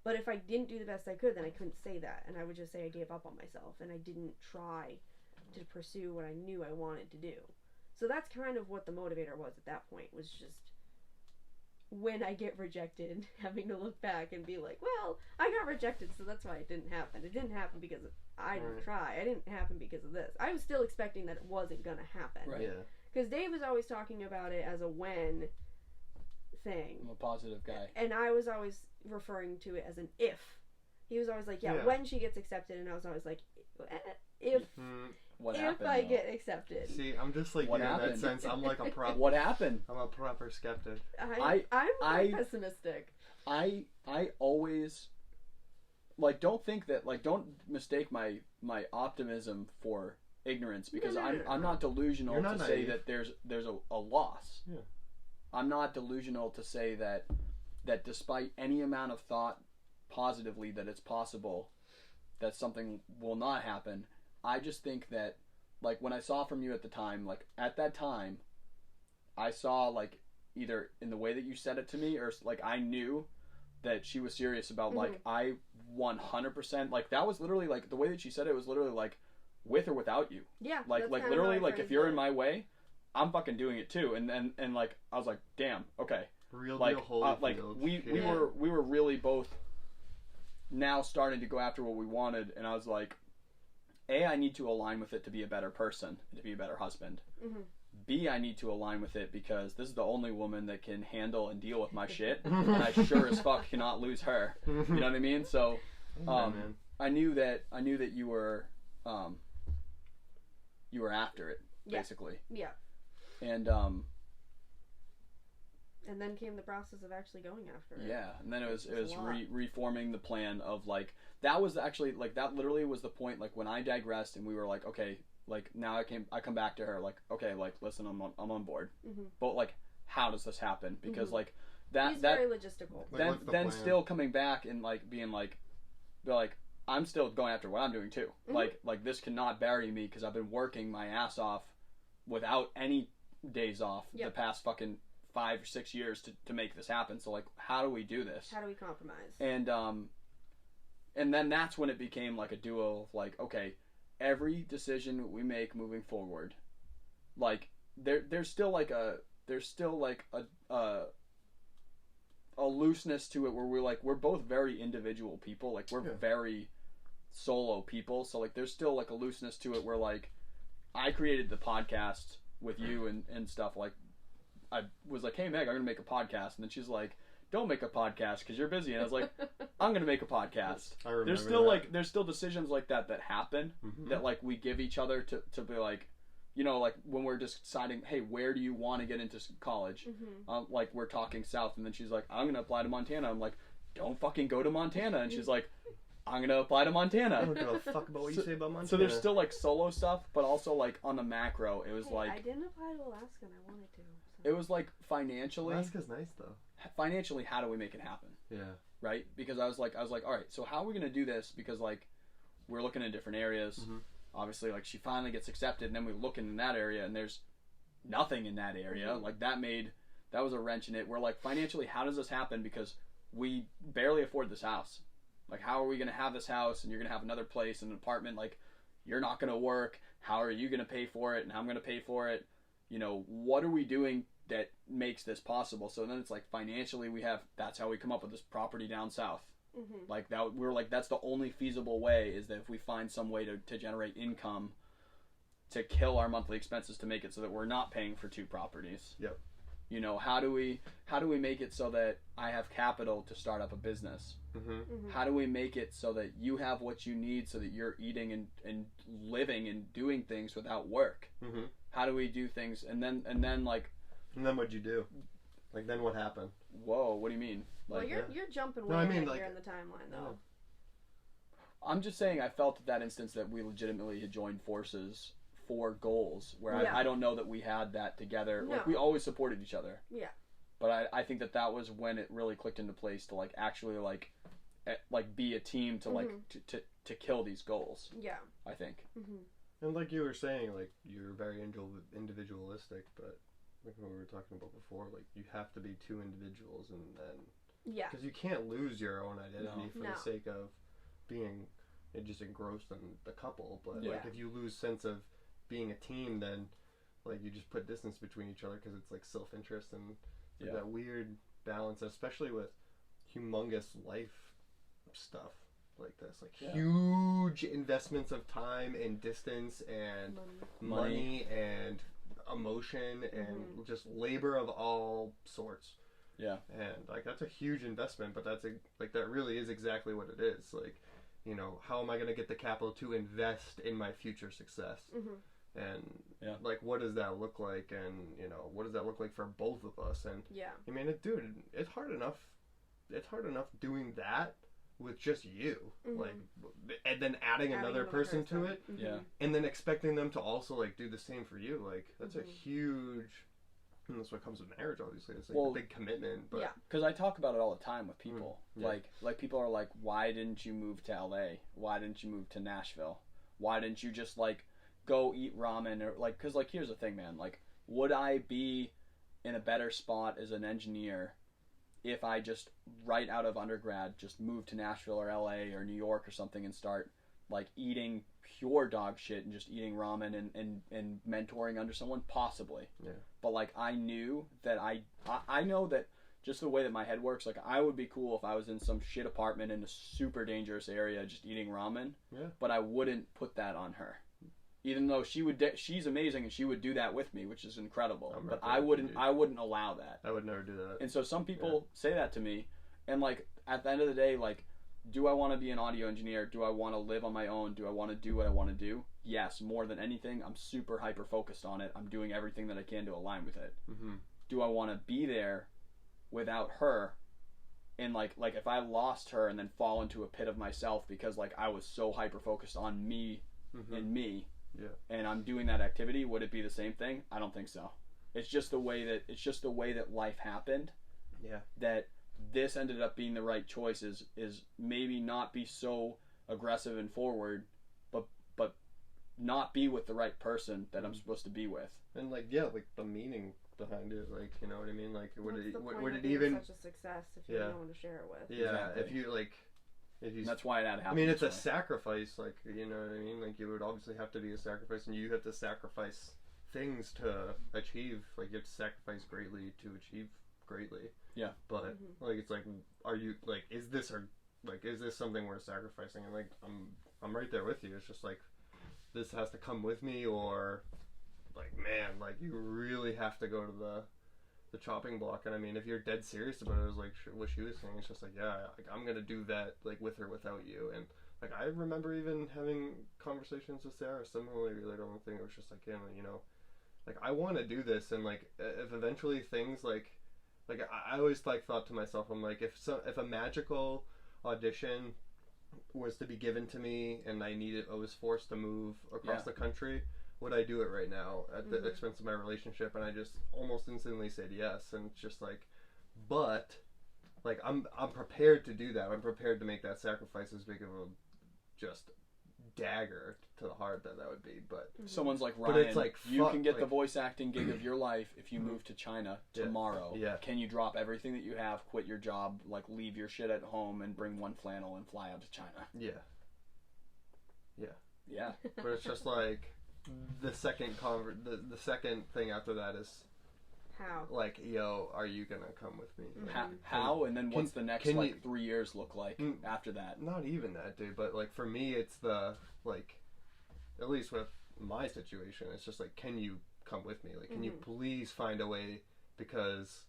S4: But if I didn't do the best I could, then I couldn't say that. And I would just say I gave up on myself. And I didn't try to pursue what I knew I wanted to do. So that's kind of what the motivator was at that point, was just when I get rejected, having to look back and be like, well, I got rejected, so that's why it didn't happen. It didn't happen because I didn't try. It didn't happen because of this. I was still expecting that it wasn't going to happen.
S1: Right.
S2: Yeah.
S4: Because Dave was always talking about it as a when thing.
S1: I'm a positive guy.
S4: And I was always referring to it as an if. He was always like, yeah, when she gets accepted. And I was always like, if
S1: What happened,
S4: I
S1: though?
S4: get accepted.
S2: See, I'm just like
S1: What
S2: you in
S1: happened?
S2: that sense. I'm like a proper.
S1: What happened?
S2: I'm a proper skeptic.
S4: I'm more pessimistic.
S1: I always, like, don't think that, like, don't mistake my optimism for ignorance, because
S4: No.
S1: I'm not delusional
S2: You're not
S1: to say
S2: naive.
S1: that there's a loss.
S2: Yeah.
S1: I'm not delusional to say that despite any amount of thought positively that it's possible that something will not happen. I just think that, like, when I saw from you at the time, like, at that time, I saw, like, either in the way that you said it to me, or, like, I knew that she was serious about, like, I 100%, like, that was literally, like, the way that she said it was literally, like, with or without you.
S4: Yeah.
S1: Like, literally, like, if you're in my way, I'm fucking doing it too. And like, I was like, damn, okay.
S2: Real
S1: Like,
S2: deal Holyfield.
S1: like, we were really both now starting to go after what we wanted, and I was like, A, I need to align with it to be a better person, to be a better husband.
S4: Mm-hmm.
S1: B, I need to align with it because this is the only woman that can handle and deal with my shit, and I sure as fuck cannot lose her. You know what I mean? So,
S2: man.
S1: I knew that you were after it, basically.
S4: Yeah.
S1: And
S4: and then came the process of actually going after it.
S1: yeah, and then it was
S4: a lot.
S1: reforming the plan of, like, that was actually, like, that literally was the point, like, when I digressed and we were like, okay, like, now I come back to her, like, okay, like, listen, I'm on board, but, like, how does this happen? Because like
S4: He's very logistical.
S1: Then still coming back and, like, being like, I'm still going after what I'm doing too. Like this cannot bury me because I've been working my ass off without any days off the past fucking 5 or 6 years to make this happen. So, like, how do we do this?
S4: How do we compromise?
S1: And then that's when it became like a duo of, like, okay, every decision we make moving forward, like, there's still a looseness to it where we're both very individual people, like, we're very solo people, so, like, there's still, like, a looseness to it where, like, I created the podcast with you and stuff, like, I was like, hey Meg, I'm gonna make a podcast, and then she's like, don't make a podcast because you're busy, and I was like, I'm gonna make a podcast.
S2: I remember
S1: there's still
S2: that.
S1: there's still decisions like that happen that, like, we give each other to be like, you know, like, when we're just deciding, hey, where do you want to get into college? Like, we're talking South, and then she's like, I'm gonna apply to Montana. I'm like, don't fucking go to Montana, and she's like, I'm gonna apply to Montana.
S2: I don't give a fuck about what you say about Montana.
S1: So there's still, like, solo stuff, but also, like, on the macro, it was like,
S4: I didn't apply to Alaska and I wanted to.
S1: it was like, financially,
S2: Alaska's nice though.
S1: Financially, how do we make it happen?
S2: Yeah.
S1: Right? Because I was like, all right, so how are we gonna do this? Because, like, we're looking in different areas. Obviously, like, she finally gets accepted, and then we look in that area, and there's nothing in that area. Like, that was a wrench in it. We're like, financially, how does this happen? Because we barely afford this house. Like, how are we gonna have this house, and you're gonna have another place, an apartment? Like, you're not gonna work. How are you gonna pay for it? And I'm gonna pay for it. You know, what are we doing that makes this possible? So then it's like, financially, that's how we come up with this property down south. Like, that, we're like, that's the only feasible way, is that if we find some way to generate income to kill our monthly expenses to make it so that we're not paying for 2 properties.
S2: Yep.
S1: You know, how do we make it so that I have capital to start up a business? How do we make it so that you have what you need so that you're eating and living and doing things without work? How do we do things? And then like,
S2: and then what'd you do? Like, then what happened?
S1: Whoa, what do you mean?
S4: Well,
S1: Like,
S4: you're jumping way
S2: No, I mean,
S4: ahead
S2: like-
S4: here in the timeline, though.
S1: I'm just saying I felt at that instance that we legitimately had joined forces for goals, where
S4: Yeah.
S1: I don't know that we had that together. Like,
S4: No.
S1: we always supported each other.
S4: Yeah.
S1: But I think that was when it really clicked into place to, like, actually, like be a team to, like, to kill these goals,
S4: Yeah.
S1: I think.
S4: Mm-hmm.
S2: And like you were saying, like, you're very individualistic, but like what we were talking about before, like, you have to be two individuals, and then
S4: Yeah.
S2: because you can't lose your own identity
S1: No.
S2: for
S4: No.
S2: the sake of being just engrossed in the couple. But like,
S4: Yeah.
S2: if you lose sense of being a team, then like you just put distance between each other because it's like self-interest and like, that weird balance, especially with humongous life stuff like this, like huge investments of time and distance and money and emotion and just labor of all sorts.
S1: Yeah.
S2: And like, that's a huge investment, but that's like, that really is exactly what it is. Like, you know, how am I going to get the capital to invest in my future success? And like, what does that look like? And you know, what does that look like for both of us? And I mean, dude, it's hard enough doing that with just you, like, and then adding another person to it, and then expecting them to also like do the same for you. Like, that's a huge, and that's what comes with marriage, obviously. It's like a big commitment. But
S1: because I talk about it all the time with people. Like people are like, why didn't you move to LA? Why didn't you move to Nashville? Why didn't you just like go eat ramen? Or like, because like, here's the thing, man, like, would I be in a better spot as an engineer if I just right out of undergrad just moved to Nashville or LA or New York or something and start like eating pure dog shit and just eating ramen and mentoring under someone? Possibly. Yeah. But like, I knew that I know that just the way that my head works, like, I would be cool if I was in some shit apartment in a super dangerous area just eating ramen. Yeah. But I wouldn't put that on her. Even though she's amazing and she would do that with me, which is incredible. But I wouldn't allow that.
S2: I would never do that.
S1: And so some people say that to me, and like, at the end of the day, like, do I want to be an audio engineer? Do I want to live on my own? Do I want to do what I want to do? Yes, more than anything, I'm super hyper focused on it. I'm doing everything that I can to align with it. Do I want to be there without her? And like if I lost her and then fall into a pit of myself because like I was so hyper focused on me and me, and I'm doing that activity, would it be the same thing? I don't think so. It's just the way that life happened. Yeah. That this ended up being the right choice is maybe not be so aggressive and forward, but not be with the right person that I'm supposed to be with.
S2: And like, like the meaning behind it, like, you know what I mean? Like, would it
S4: being
S2: even
S4: such a success if you have no one to share it with?
S2: Yeah,
S1: exactly.
S2: if you
S1: that's why it had to happen.
S2: I mean, it's a sacrifice, like, you know what I mean? Like, you would obviously have to be a sacrifice, and you have to sacrifice things to achieve. Like, you have to sacrifice greatly to achieve greatly. Yeah. But like, it's like, are you like, is this something worth sacrificing? And like, I'm right there with you. It's just like, this has to come with me, or like, man, like, you really have to go to the chopping block. And I mean, if you're dead serious about it, it's like what she was saying, it's just like, yeah, like, I'm gonna do that, like, with or without you. And like, I remember even having conversations with Sarah similarly later on the thing. It was just like, yeah, you know, like, I want to do this, and like, if eventually things like I always like thought to myself, I'm like, if a magical audition was to be given to me and I was forced to move across the country, would I do it right now at the expense of my relationship? And I just almost instantly said yes. And it's just like, but like, I'm prepared to do that. I'm prepared to make that sacrifice, as big of a just dagger to the heart that would be. But
S1: someone's like, Ryan,
S2: but it's like,
S1: you can get the voice acting gig of your life if you move to China tomorrow.
S2: Yeah.
S1: Can you drop everything that you have, quit your job, like, leave your shit at home and bring one flannel and fly out to China? Yeah.
S2: But it's just like, the second the second thing after that is, how? Like, yo, are you gonna come with me? Like,
S1: how? And then what's the next 3 years look like after that?
S2: Not even that, dude. But like, for me, it's the, like, at least with my situation, it's just like, can you come with me? Like, can you please find a way? Because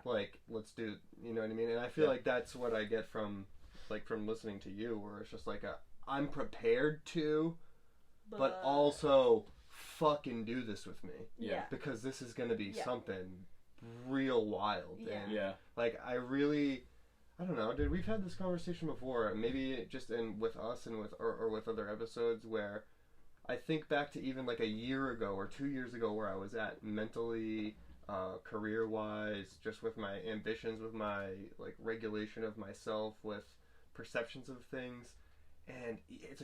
S2: like, let's do, you know what I mean? And I feel like that's what I get from listening to you, where it's just like, I'm prepared to, but also fucking do this with me. Yeah. Because this is gonna be something real wild.
S4: Yeah.
S2: And,
S1: Yeah.
S2: like, I don't know, dude, we've had this conversation before, maybe just with us and or with other episodes, where I think back to even like a year ago or 2 years ago where I was at mentally, career-wise, just with my ambitions, with my like regulation of myself, with perceptions of things, and it's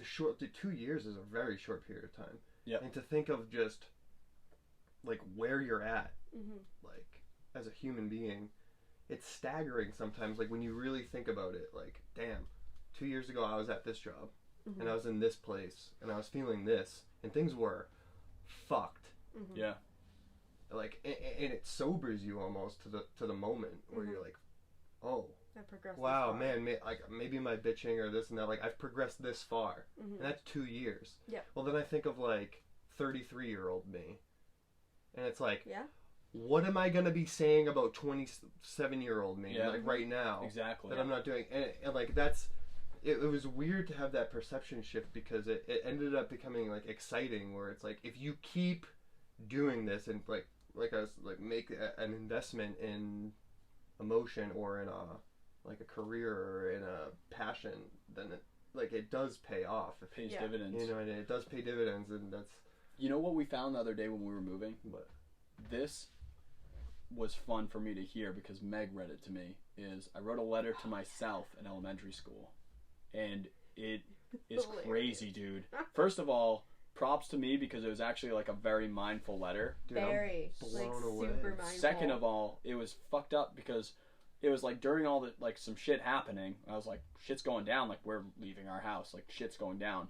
S2: 2 years is a very short period of time.
S1: Yeah.
S2: And to think of just like where you're at,
S4: Mm-hmm.
S2: like as a human being, it's staggering sometimes. Like when you really think about it, like damn, 2 years ago I was at this job,
S4: Mm-hmm.
S2: and I was in this place, and I was feeling this, and things were fucked.
S4: Mm-hmm.
S1: Yeah.
S2: Like, and it sobers you almost to the moment where
S4: Mm-hmm.
S2: you're like, oh,
S4: I progressed.
S2: wow,
S4: this far.
S2: man, like maybe my bitching or this and that, like I've progressed this far,
S4: Mm-hmm.
S2: and that's 2 years.
S4: Yeah.
S2: Well, then I think of like 33-year-old me, and it's like,
S4: Yeah.
S2: what am I gonna be saying about 27-year-old me,
S1: Yeah.
S2: like right now,
S1: Exactly.
S2: that I'm not doing, and like that's. It was weird to have that perception shift because it ended up becoming like exciting, where it's like if you keep doing this and like I was like make an investment in emotion or in a career or in a passion, then it does pay off.
S1: It pays
S4: Yeah.
S1: dividends.
S2: You know, and it does pay dividends, and that's
S1: You know what we found the other day when we were moving?
S2: what.
S1: This was fun for me to hear because Meg read it to me. Is I wrote a letter to myself in elementary school, and it is
S4: Hilarious.
S1: crazy, dude. First of all, props to me because it was actually like a very mindful letter.
S2: Dude, I'm
S4: Very like
S2: blown away.
S4: super mindful.
S1: Second of all, it was fucked up because it was like during all the like some shit happening. I was like, shit's going down. Like we're leaving our house. Like shit's going down.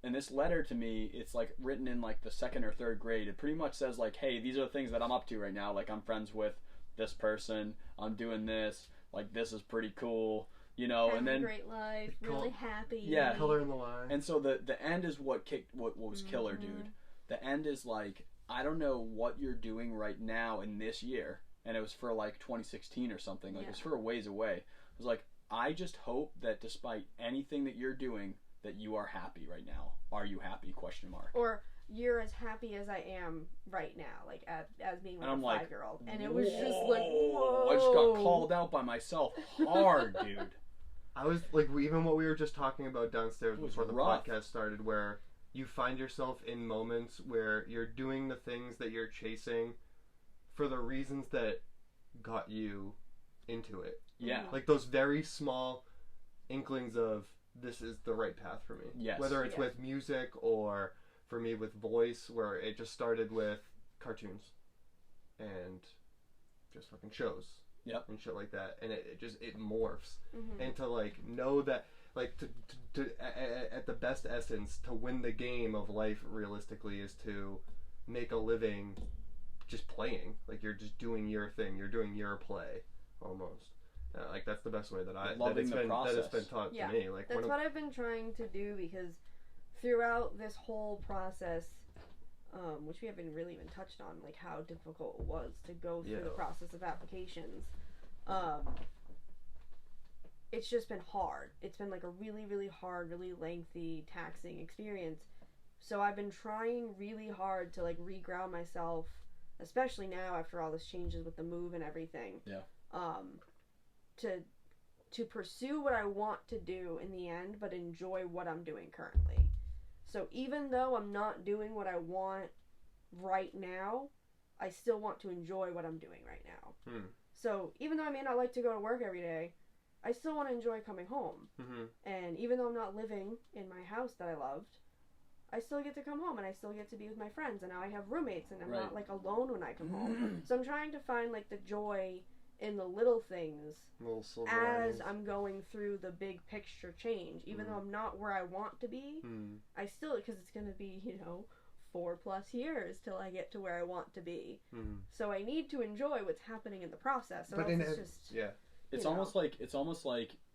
S1: And this letter to me, it's like written in like the 2nd or 3rd grade. It pretty much says like, hey, these are the things that I'm up to right now. Like I'm friends with this person. I'm doing this. Like this is pretty cool. You know,
S4: Having
S1: and then
S4: a great life,
S2: Cool.
S4: really happy.
S1: Yeah.
S2: Color in the line.
S1: and so the end is what was killer,
S4: Mhm.
S1: dude. The end is like, I don't know what you're doing right now in this year, and it was for like 2016 or something. Like it was for a ways away. It was like, I just hope that despite anything that you're doing, that you are happy right now. Are you happy? Question mark.
S4: Or you're as happy as I am right now, like as being like
S1: And I'm
S4: a
S1: like,
S4: 5-year-old, and it was just like,
S1: whoa.
S4: whoa.
S1: I just got called out by myself hard, dude.
S2: I was like, even what we were just talking about downstairs
S1: It was
S2: before the
S1: rough.
S2: podcast started, where you find yourself in moments where you're doing the things that you're chasing for the reasons that got you into it.
S1: Yeah.
S2: Like those very small inklings of this is the right path for me.
S1: Yes.
S2: Whether it's
S4: Yeah.
S2: with music or for me with voice, where it just started with cartoons and just fucking shows.
S1: Yep.
S2: And shit like that, and it morphs.
S4: Mhm.
S2: And to like know that, like to at the best essence, to win the game of life realistically is to make a living just playing. Like you're just doing your thing, you're doing your play almost. Like that's the best way that
S1: Loving the
S2: that
S1: process.
S2: it's been taught
S4: Yeah.
S2: to me. Like
S4: That's what I've been trying to do, because throughout this whole process, which we haven't really even touched on, like how difficult it was to go through the process of applications, it's just been hard. It's been like a really, really hard, really lengthy, taxing experience. So I've been trying really hard to like reground myself, especially now after all this changes with the move and everything.
S1: Yeah.
S4: To pursue what I want to do in the end, but enjoy what I'm doing currently. So even though I'm not doing what I want right now, I still want to enjoy what I'm doing right now. So even though I may not like to go to work every day, I still want to enjoy coming home.
S2: Mm-hmm.
S4: And even though I'm not living in my house that I loved, I still get to come home and I still get to be with my friends, and now I have roommates and I'm
S1: Right.
S4: not like alone when I come home. So I'm trying to find like the joy in the little things
S2: Little silver
S4: as
S2: linings.
S4: I'm going through the big picture change. Even though I'm not where I want to be, I still, because it's going to be, 4+ years till I get to where I want to be. So I need to enjoy what's happening in the process. So
S2: But
S4: it's just
S2: yeah.
S1: It's
S4: you
S1: almost like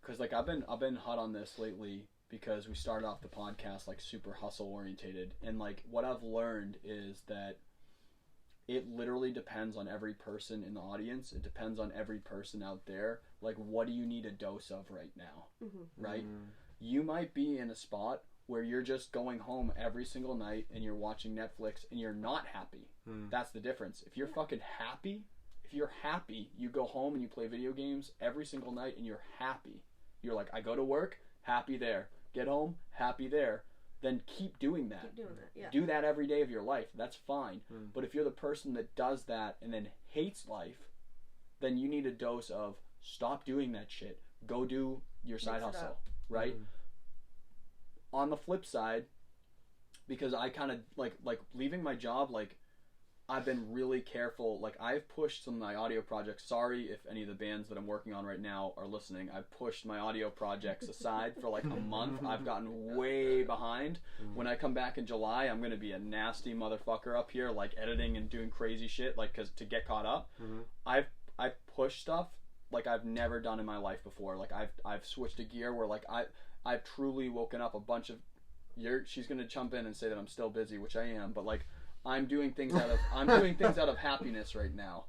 S1: because like I've been hot on this lately because we started off the podcast like super hustle orientated, and like what I've learned is that it literally depends on every person in the audience. It depends on every person out there. Like, what do you need a dose of right now? Right? You might be in a spot where you're just going home every single night and you're watching Netflix and you're not happy. That's the difference. If you're fucking happy, if you're happy, you go home and you play video games every single night and you're happy. You're like, I go to work, happy there. Get home, happy there. Then keep doing that.
S4: Keep doing that, yeah.
S1: Do that every day of your life. That's fine. But if you're the person that does that and then hates life, then you need a dose of stop doing that shit. Go do your side hustle, right? On the flip side, because I kind of like leaving my job, like I've been really careful. Like I've pushed some of my audio projects. Sorry if any of the bands that I'm working on right now are listening. I've pushed my audio projects aside for like a month. I've gotten way behind. When I come back in July, I'm going to be a nasty motherfucker up here, like editing and doing crazy shit, like to get caught up. I've pushed stuff like I've never done in my life before. Like I've switched a gear where like I've truly woken up a bunch of she's going to jump in and say that I'm still busy, which I am, but like I'm doing things out of happiness right now.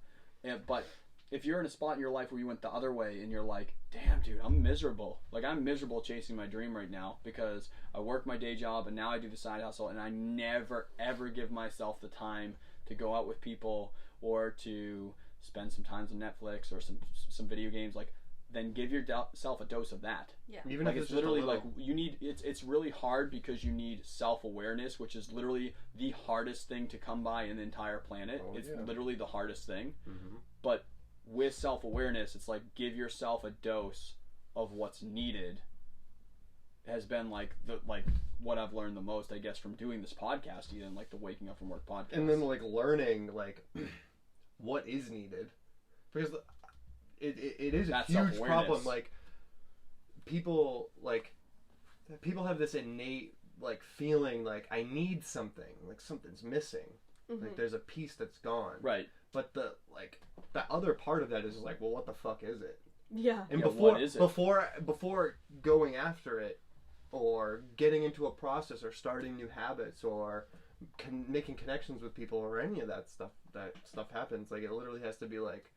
S1: But if you're in a spot in your life where you went the other way and you're like, damn dude, I'm miserable. Like I'm miserable chasing my dream right now because I work my day job and now I do the side hustle and I never ever give myself the time to go out with people or to spend some time on Netflix or some video games. Like then give yourself a dose of that.
S4: Yeah.
S2: Even
S1: like
S2: if
S1: it's
S2: just
S1: literally
S2: a little.
S1: like you need it's really hard because you need self-awareness, which is literally the hardest thing to come by in the entire planet. It's literally the hardest thing. But with self-awareness, it's like give yourself a dose of what's needed. Has been like what I've learned the most, I guess, from doing this podcast, even like the Waking Up from Work podcast.
S2: And then like learning like what is needed, because it is a huge problem. Like people have this innate like feeling like I need something, like something's missing, like there's a piece that's gone.
S1: Right.
S2: But the other part of that is like, well, what the fuck is it?
S4: Yeah.
S2: And
S1: what is it?
S2: before going after it, or getting into a process, or starting new habits, or making connections with people, or any of that stuff happens. Like it literally has to be like,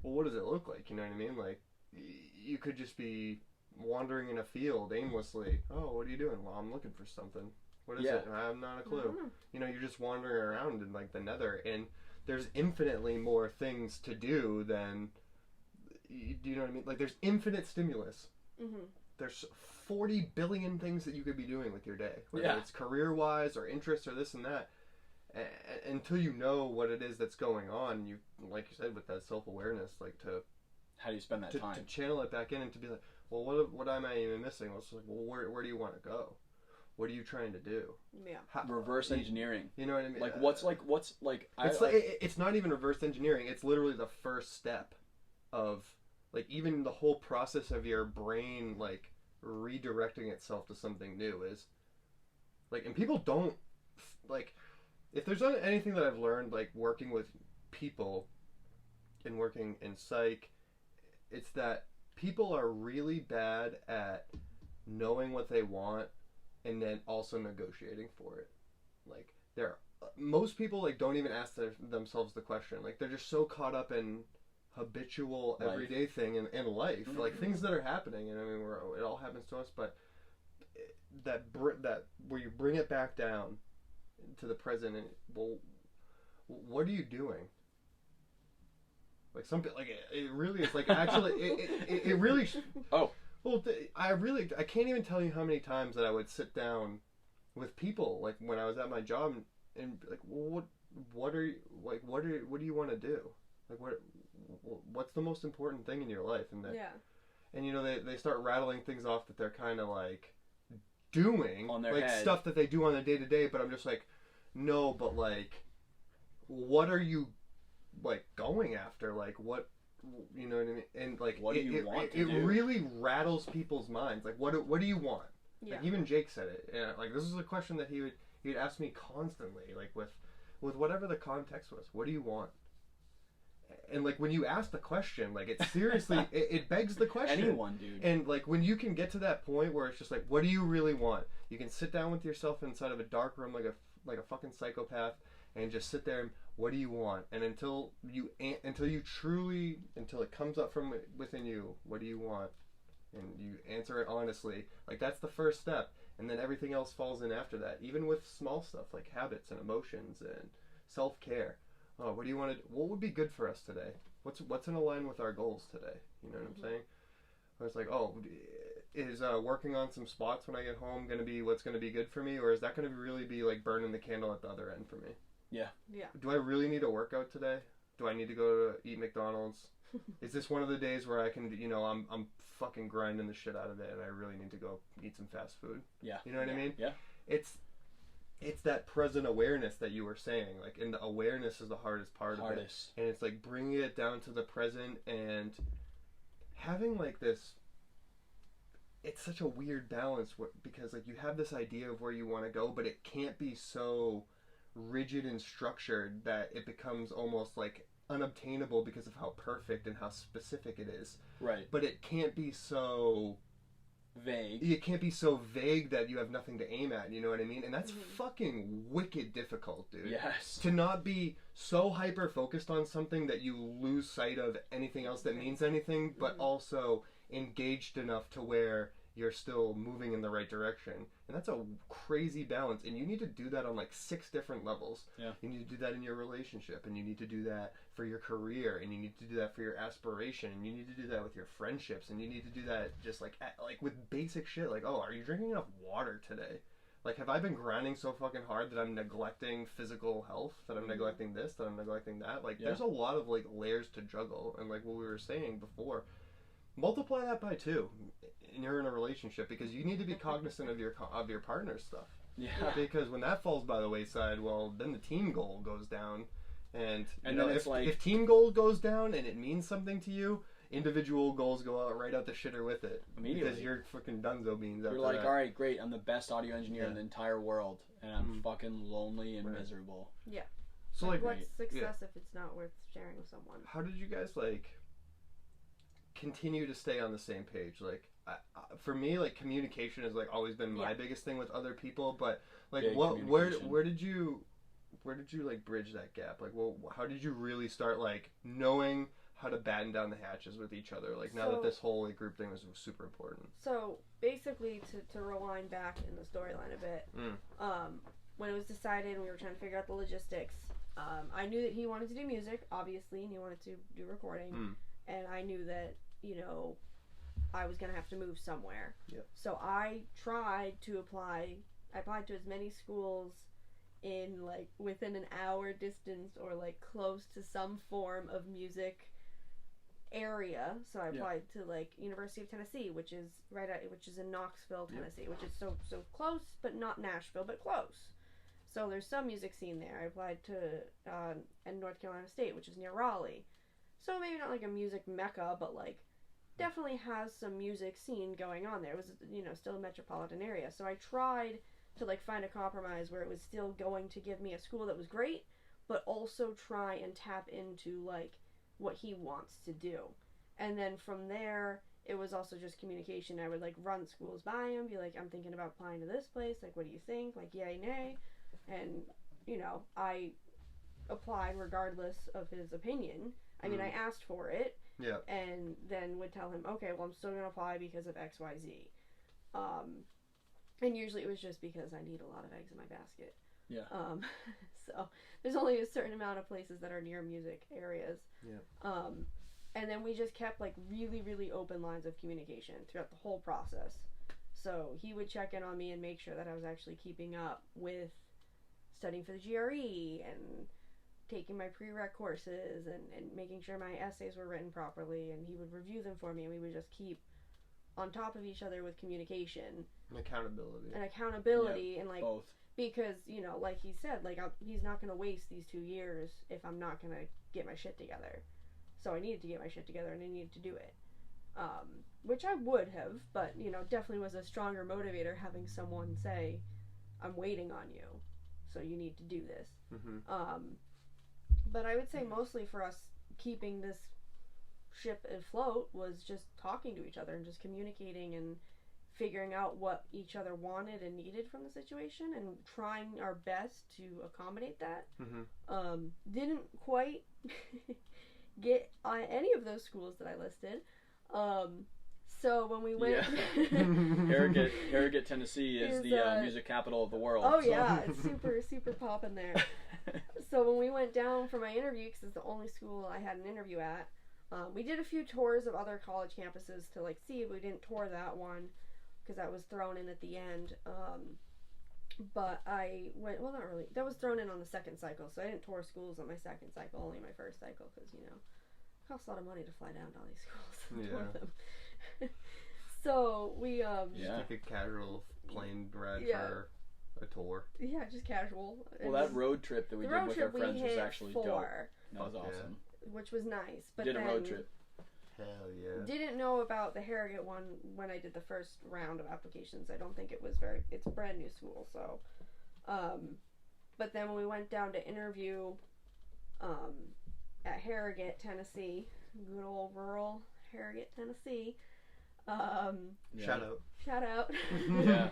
S2: well, what does it look like? You know what I mean? Like you could just be wandering in a field aimlessly. Oh, what are you doing? Well, I'm looking for something. What is it? I have not a clue. You know, you're just wandering around in like the nether, and there's infinitely more things to do than, do you know what I mean? Like there's infinite stimulus. There's 40 billion things that you could be doing with your day, whether it's career-wise or interests or this and that. Until you know what it is that's going on, you, like you said, with that self-awareness, like
S1: how do you spend that time?
S2: To channel it back in and to be like, well, what am I even missing? Well, it's like, well, where do you want to go? What are you trying to do?
S4: Yeah.
S1: Reverse engineering.
S2: You know what I mean?
S1: Like
S2: It's not even reverse engineering. It's literally the first step of like even the whole process of your brain like redirecting itself to something new is like, and people don't like, if there's not anything that I've learned like working with people and working in psych, it's that people are really bad at knowing what they want and then also negotiating for it. Like most people like don't even ask themselves the question. Like they're just so caught up in habitual everyday thing in life, like things that are happening, and I mean it all happens to us, but that where you bring it back down to the present, and well, what are you doing? Like it really is like actually it really I can't even tell you how many times that I would sit down with people like when I was at my job and like, well, what do you want to do? Like what's the most important thing in your life? And that, and you know they start rattling things off that they're kind of like doing
S1: on their
S2: like
S1: head.
S2: Stuff that they do on a day to day, but I'm just like, no, but like what are you like going after? Like what, you know what I mean? And like
S1: what do you want to do?
S2: It really rattles people's minds. Like what do you want?
S4: Yeah.
S2: Like even Jake said it. And like this is a question that he would ask me constantly, like with whatever the context was. What do you want? And like when you ask the question, like it seriously it begs the question.
S1: Anyone, dude.
S2: And like when you can get to that point where it's just like, what do you really want? You can sit down with yourself inside of a dark room like a fucking psychopath and just sit there and what do you want? And until it comes up from within you, what do you want? And you answer it honestly. Like that's the first step, and then everything else falls in after that. Even with small stuff like habits and emotions and self-care. oh, what do you want to? What would be good for us today? What's in line with our goals today? You know what I'm saying? Or it's like, oh, is working on some spots when I get home going to be what's going to be good for me, or is that going to really be like burning the candle at the other end for me?
S1: Yeah.
S2: Do I really need a workout today? Do I need to go to eat McDonald's? Is this one of the days where I can, I'm fucking grinding the shit out of it and I really need to go eat some fast food?
S1: Yeah.
S2: You know what I mean?
S1: Yeah.
S2: It's that present awareness that you were saying, like, and the awareness is the hardest part of it. And it's like bringing it down to the present and having like this, it's such a weird balance because like you have this idea of where you want to go, but it can't be so rigid and structured that it becomes almost like unobtainable because of how perfect and how specific it is.
S1: Right.
S2: But it can't be so
S1: vague.
S2: It can't be so vague that you have nothing to aim at, you know what I mean? And that's fucking wicked difficult, dude.
S1: Yes.
S2: To not be so hyper focused on something that you lose sight of anything else that means anything, but also engaged enough to where you're still moving in the right direction. And that's a crazy balance. And you need to do that on like 6 different levels.
S1: Yeah.
S2: You need to do that in your relationship, and you need to do that for your career, and you need to do that for your aspiration, and you need to do that with your friendships, and you need to do that just like with basic shit. Like, oh, are you drinking enough water today? Like, have I been grinding so fucking hard that I'm neglecting physical health, that I'm neglecting this, that I'm neglecting that? Like, there's a lot of like layers to juggle, and like what we were saying before, multiply that by 2 and you're in a relationship, because you need to be cognizant of your partner's stuff.
S1: Yeah.
S2: Because when that falls by the wayside, well, then the team goal goes down, and you know,
S1: then it's
S2: if team goal goes down and it means something to you, individual goals go out right out the shitter with it
S1: immediately,
S2: because you're fucking dunzo beans.
S1: You're like, all right, great, I'm the best audio engineer in the entire world, and I'm fucking lonely and miserable.
S4: Yeah.
S2: So like,
S4: what's success if it's not worth sharing with someone?
S2: How did you guys like continue to stay on the same page? Like, for me, like, communication has like always been my biggest thing with other people, but like, where did you like bridge that gap? Like, well, how did you really start like knowing how to batten down the hatches with each other? Like, now that this whole like, group thing was super important.
S4: So basically, to rewind back in the storyline a bit, when it was decided and we were trying to figure out the logistics, I knew that he wanted to do music, obviously, and he wanted to do recording, and I knew that, you know, I was gonna have to move somewhere.
S2: Yep.
S4: So I tried to apply. I applied to as many schools in like within an hour distance or like close to some form of music area. So I applied to like University of Tennessee, which is in Knoxville, Tennessee, which is so close, but not Nashville, but close. So there's some music scene there. I applied to and North Carolina State, which is near Raleigh. So maybe not like a music mecca, but like definitely has some music scene going on there. It was, you know, still a metropolitan area. So I tried to like find a compromise where it was still going to give me a school that was great, but also try and tap into like what he wants to do. And then from there, it was also just communication. I would like run schools by him, be like, I'm thinking about applying to this place. Like, what do you think? Like, yay, nay. And, you know, I applied regardless of his opinion. I mean, I asked for it.
S2: Yeah. And
S4: then would tell him, okay, well, I'm still going to apply because of X, Y, Z. And usually it was just because I need a lot of eggs in my basket.
S1: Yeah.
S4: So there's only a certain amount of places that are near music areas.
S2: Yeah.
S4: And then we just kept like really, really open lines of communication throughout the whole process. So he would check in on me and make sure that I was actually keeping up with studying for the GRE and taking my prereq courses and making sure my essays were written properly, and he would review them for me, and we would just keep on top of each other with communication
S2: and accountability
S4: and like
S1: both,
S4: because, you know, like he said, like he's not going to waste these 2 years if I'm not going to get my shit together. So I needed to get my shit together and I needed to do it, which I would have, but, you know, definitely was a stronger motivator having someone say, I'm waiting on you, so you need to do this. But I would say mostly for us keeping this ship afloat was just talking to each other and just communicating and figuring out what each other wanted and needed from the situation and trying our best to accommodate that. Didn't quite get on any of those schools that I listed. So when we went,
S1: Harrogate, Tennessee is the music capital of the world.
S4: Oh yeah, it's super poppin' there. So when we went down for my interview, because it's the only school I had an interview at, we did a few tours of other college campuses to like see. We didn't tour that one because that was thrown in at the end. But I went, well, not really. That was thrown in on the second cycle, so I didn't tour schools on my second cycle, only my first cycle, because, it costs a lot of money to fly down to all these schools and tour them. So we,
S2: just like a casual plane ride for a tour.
S4: Yeah, just casual.
S1: Well, that road trip that we did with our friends was actually dope. That was awesome.
S4: Which was nice. But
S1: did a road trip.
S2: Hell yeah.
S4: Didn't know about the Harrogate one when I did the first round of applications. I don't think it was it's a brand new school, so. But then when we went down to interview at Harrogate, Tennessee, good old rural Harrogate, Tennessee.
S2: Shout out.
S1: Yeah,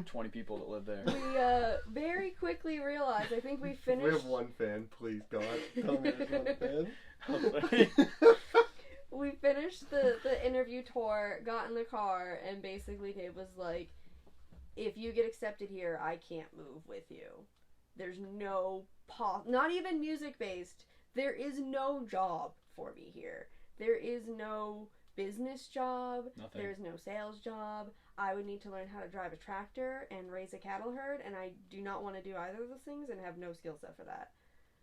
S1: 20 people that live there.
S4: We very quickly realized, I think we finished.
S2: We have one fan, please God. Tell me there's one fan.
S4: We finished the interview tour, got in the car, and basically Dave was like, if you get accepted here, I can't move with you. There's no not even music based. There is no job for me here. There is no business job.
S1: Nothing.
S4: There's no sales job. I would need to learn how to drive a tractor and raise a cattle herd, and I do not want to do either of those things and have no skill set for that.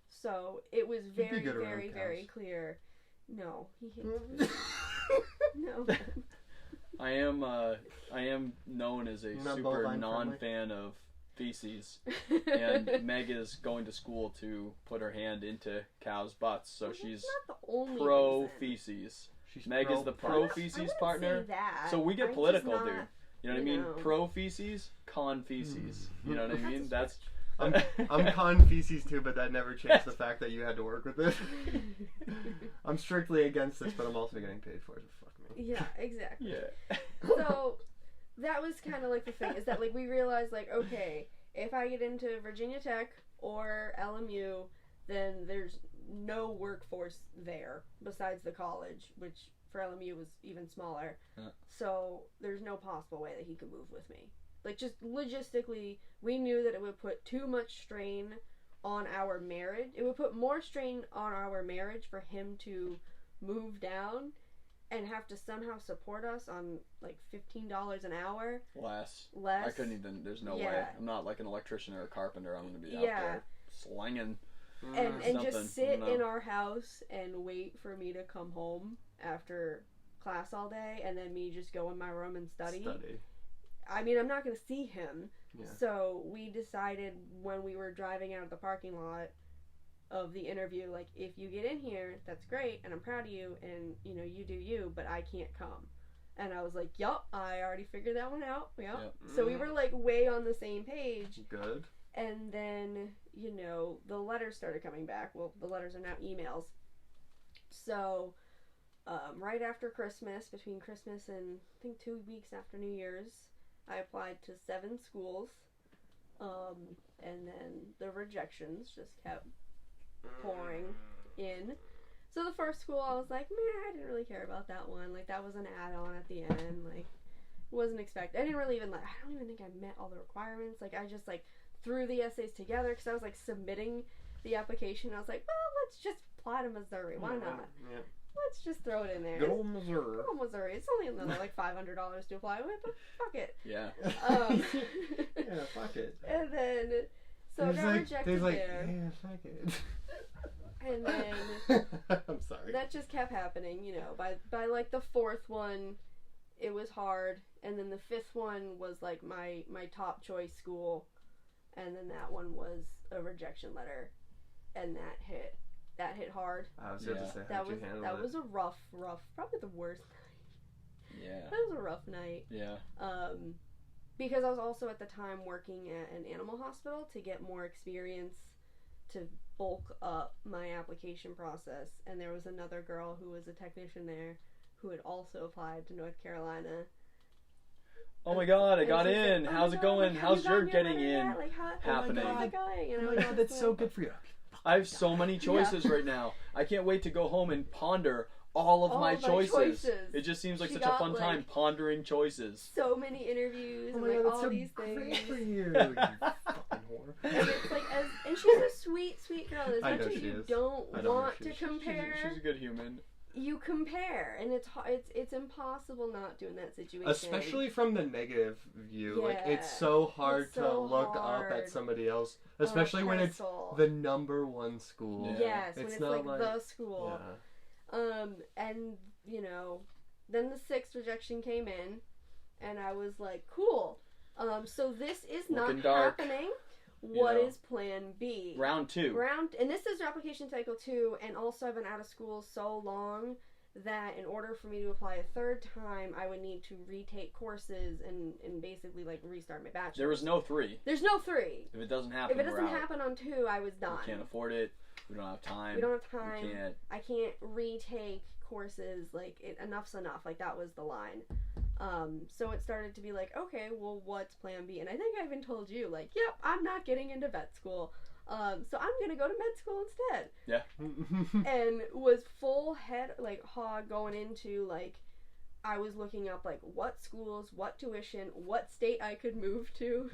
S4: So it was very clear. No, he hates me. No.
S1: I am known as a super non-fan of feces, and Meg is going to school to put her hand into cows' butts, so she's
S4: not the only
S1: pro
S4: reason.
S1: feces.
S2: She's
S1: Meg is the pro feces partner.
S4: Say that.
S1: So we get political, dude. You know what I mean?
S4: know.
S1: Pro feces, con feces. You know what I mean? That's.
S2: I'm con feces too, but that never changed the fact that you had to work with it. I'm strictly against this, but I'm also getting paid for it. So fuck me.
S4: Yeah, exactly.
S1: Yeah.
S4: So that was kind of like the thing, is that like we realized like, okay, if I get into Virginia Tech or LMU, then there's no workforce there besides the college, which for LMU was even smaller. So there's no possible way that he could move with me. Like, just logistically, we knew that it would put too much strain on our marriage. It would put more strain on our marriage for him to move down and have to somehow support us on, like, $15 an hour.
S1: Less.
S4: I
S1: couldn't even, there's no way. I'm not like an electrician or a carpenter. I'm going to be out there slinging
S4: and just sit in our house and wait for me to come home after class all day, and then me just go in my room and study. I mean, I'm not going to see him. Yeah. So we decided when we were driving out of the parking lot of the interview, like, if you get in here, that's great, and I'm proud of you, and, you know, you do you, but I can't come. And I was like, yup, I already figured that one out. Yep. So we were, like, way on the same page.
S2: Good.
S4: And then, you know, the letters started coming back. Well, the letters are now emails. So, right after Christmas, between Christmas and, I think, 2 weeks after New Year's, I applied to 7 schools, and then the rejections just kept pouring in. So the first school, I was like, I didn't really care about that one. Like, that was an add-on at the end. Like, wasn't expected. I didn't really even, like, I don't even think I met all the requirements. Like, I just, like, threw the essays together because I was, like, submitting the application. I was like, well, let's just apply to Missouri. Why not? Yeah. Let's just throw it in there.
S2: Good old Missouri.
S4: Good old Missouri. It's only another like $500 to apply with, but fuck it.
S1: Yeah.
S2: Yeah, fuck it.
S4: And then, so I got rejected there.
S2: Yeah, fuck it.
S4: And then,
S2: I'm sorry.
S4: That just kept happening, you know. By like the 4th one, it was hard. And then the 5th one was like my top choice school. And then that one was a rejection letter. And that hit hard.
S2: I was going to say,
S4: that was a rough, probably the worst night.
S1: Yeah.
S4: That was a rough night.
S1: Yeah.
S4: Because I was also at the time working at an animal hospital to get more experience to bulk up my application process. And there was another girl who was a technician there who had also applied to North Carolina.
S1: Oh my god, I got in. How's it going? How's your getting in happening?
S4: How's it going?
S2: Oh my god, that's so good for you.
S1: I have so many choices right now. I can't wait to go home and ponder all of
S4: All
S1: my
S4: of my
S1: choices.
S4: choices.
S1: It just seems like
S4: She
S1: such a
S4: got,
S1: fun time
S4: like,
S1: pondering choices.
S4: So many interviews
S2: Oh
S4: and
S2: my
S4: like
S2: God,
S4: all
S2: that's so
S4: these things.
S2: great for you, you fucking whore.
S4: And it's like, and she's a sweet, sweet girl. As
S2: I
S4: much
S2: know
S4: as
S2: she
S4: you
S2: is.
S4: don't
S2: I know
S4: want
S2: she
S4: to
S2: is.
S4: compare,
S1: She's a good human.
S4: you compare, and it's impossible not to in that situation.
S2: Especially from the negative view. Like,
S4: Yeah.
S2: it's so hard
S4: It's so
S2: to look up
S4: hard.
S2: at somebody else.
S4: On a
S2: Especially when it's
S4: pedestal.
S2: the number one school.
S1: Yeah.
S4: Yes, when
S2: It's
S4: it's
S2: not
S4: like the school.
S2: Yeah.
S4: And you know, then the 6th rejection came in, and I was like, cool. So this is
S1: Looking
S4: not
S1: dark,
S4: happening. What
S1: know.
S4: is plan B?
S1: Round 2.
S4: And this is application cycle 2, and also I've been out of school so long that in order for me to apply a 3rd time, I would need to retake courses and basically like restart my bachelor's.
S1: There was no 3.
S4: There's no 3.
S1: If it doesn't happen,
S4: If it doesn't
S1: we're out.
S4: happen on 2, I was done.
S1: We can't afford it. We don't have time.
S4: We don't have time.
S1: We can't.
S4: I can't retake courses. Like, enough's enough. Like, that was the line. So it started to be like, okay, well, what's plan B? And I think I even told you, like, yep, I'm not getting into vet school. So I'm gonna go to med school instead.
S1: Yeah.
S4: And was full head, like, hog going into, like, I was looking up, like, what schools, what tuition, what state I could move to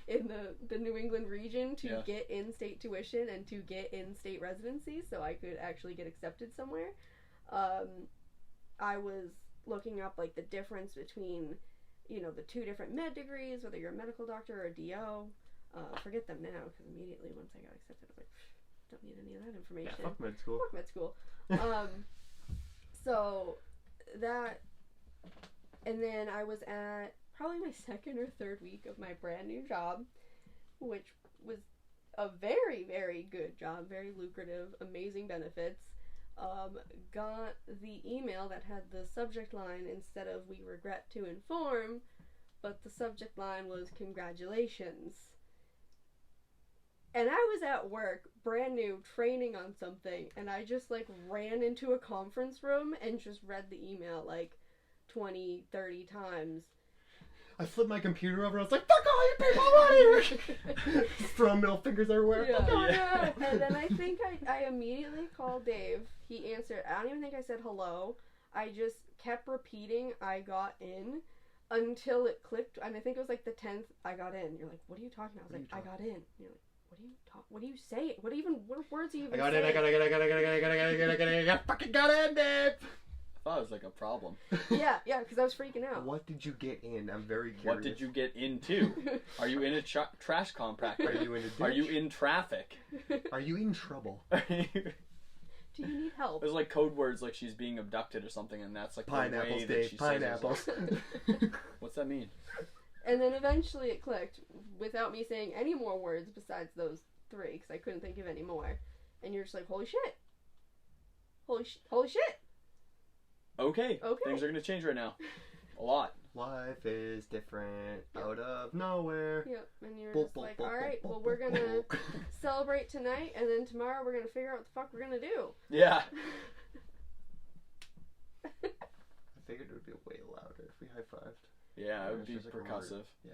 S4: in the New England region to get in-state tuition and to get in-state residency so I could actually get accepted somewhere. I was looking up, like, the difference between, you know, the 2 different med degrees, whether you're a medical doctor or a DO. Forget them now, because immediately once I got accepted, I was like, don't need any of that information.
S2: Yeah, fuck med school.
S4: Fuck med school. So that, and then I was at probably my 2nd or 3rd week of my brand new job, which was a very, very good job, very lucrative, amazing benefits. Got the email that had the subject line, instead of "we regret to inform," but the subject line was "congratulations." And I was at work, brand new, training on something, and I just, like, ran into a conference room and just read the email, like, 20, 30 times.
S2: I flipped my computer over. I was like, "Fuck all you people out here!" Throwing middle fingers everywhere.
S4: Yeah.
S2: Fuck all
S1: Yeah.
S4: And then I think I immediately called Dave. He answered. I don't even think I said hello. I just kept repeating, "I got in," until it clicked. And I think it was like the 10th, I got in. You're like, "What are you talking about?" I was like, "I got in." You're like, what do you say? What words are you even
S2: I got
S4: saying?
S2: in. I fucking got in, Dave.
S1: I thought it was like a problem.
S4: Yeah, because I was freaking out.
S2: What did you get in? I'm very curious.
S1: What did you get into? Are you in a trash compactor?
S2: Are you in a ditch?
S1: Are you in traffic?
S2: Are you in trouble?
S1: It
S4: Do you need help?
S1: was like code words, like she's being abducted or something, and that's like
S2: Pineapples,
S1: the way that
S2: Dave.
S1: she
S2: Pineapples.
S1: says it. What's that mean?
S4: And then eventually it clicked without me saying any more words besides those 3, because I couldn't think of any more. And you're just like, holy shit. Holy shit.
S1: Okay. Things are gonna change right now. A lot.
S2: Life is different out of nowhere.
S4: Yep. And you're just like, alright, well, we're gonna celebrate tonight, and then tomorrow we're gonna figure out what the fuck we're gonna do.
S1: Yeah.
S2: I figured it would be way louder if we high-fived.
S1: Yeah, it would
S2: It's
S1: be
S2: just like a
S1: percussive.
S2: word. Yeah.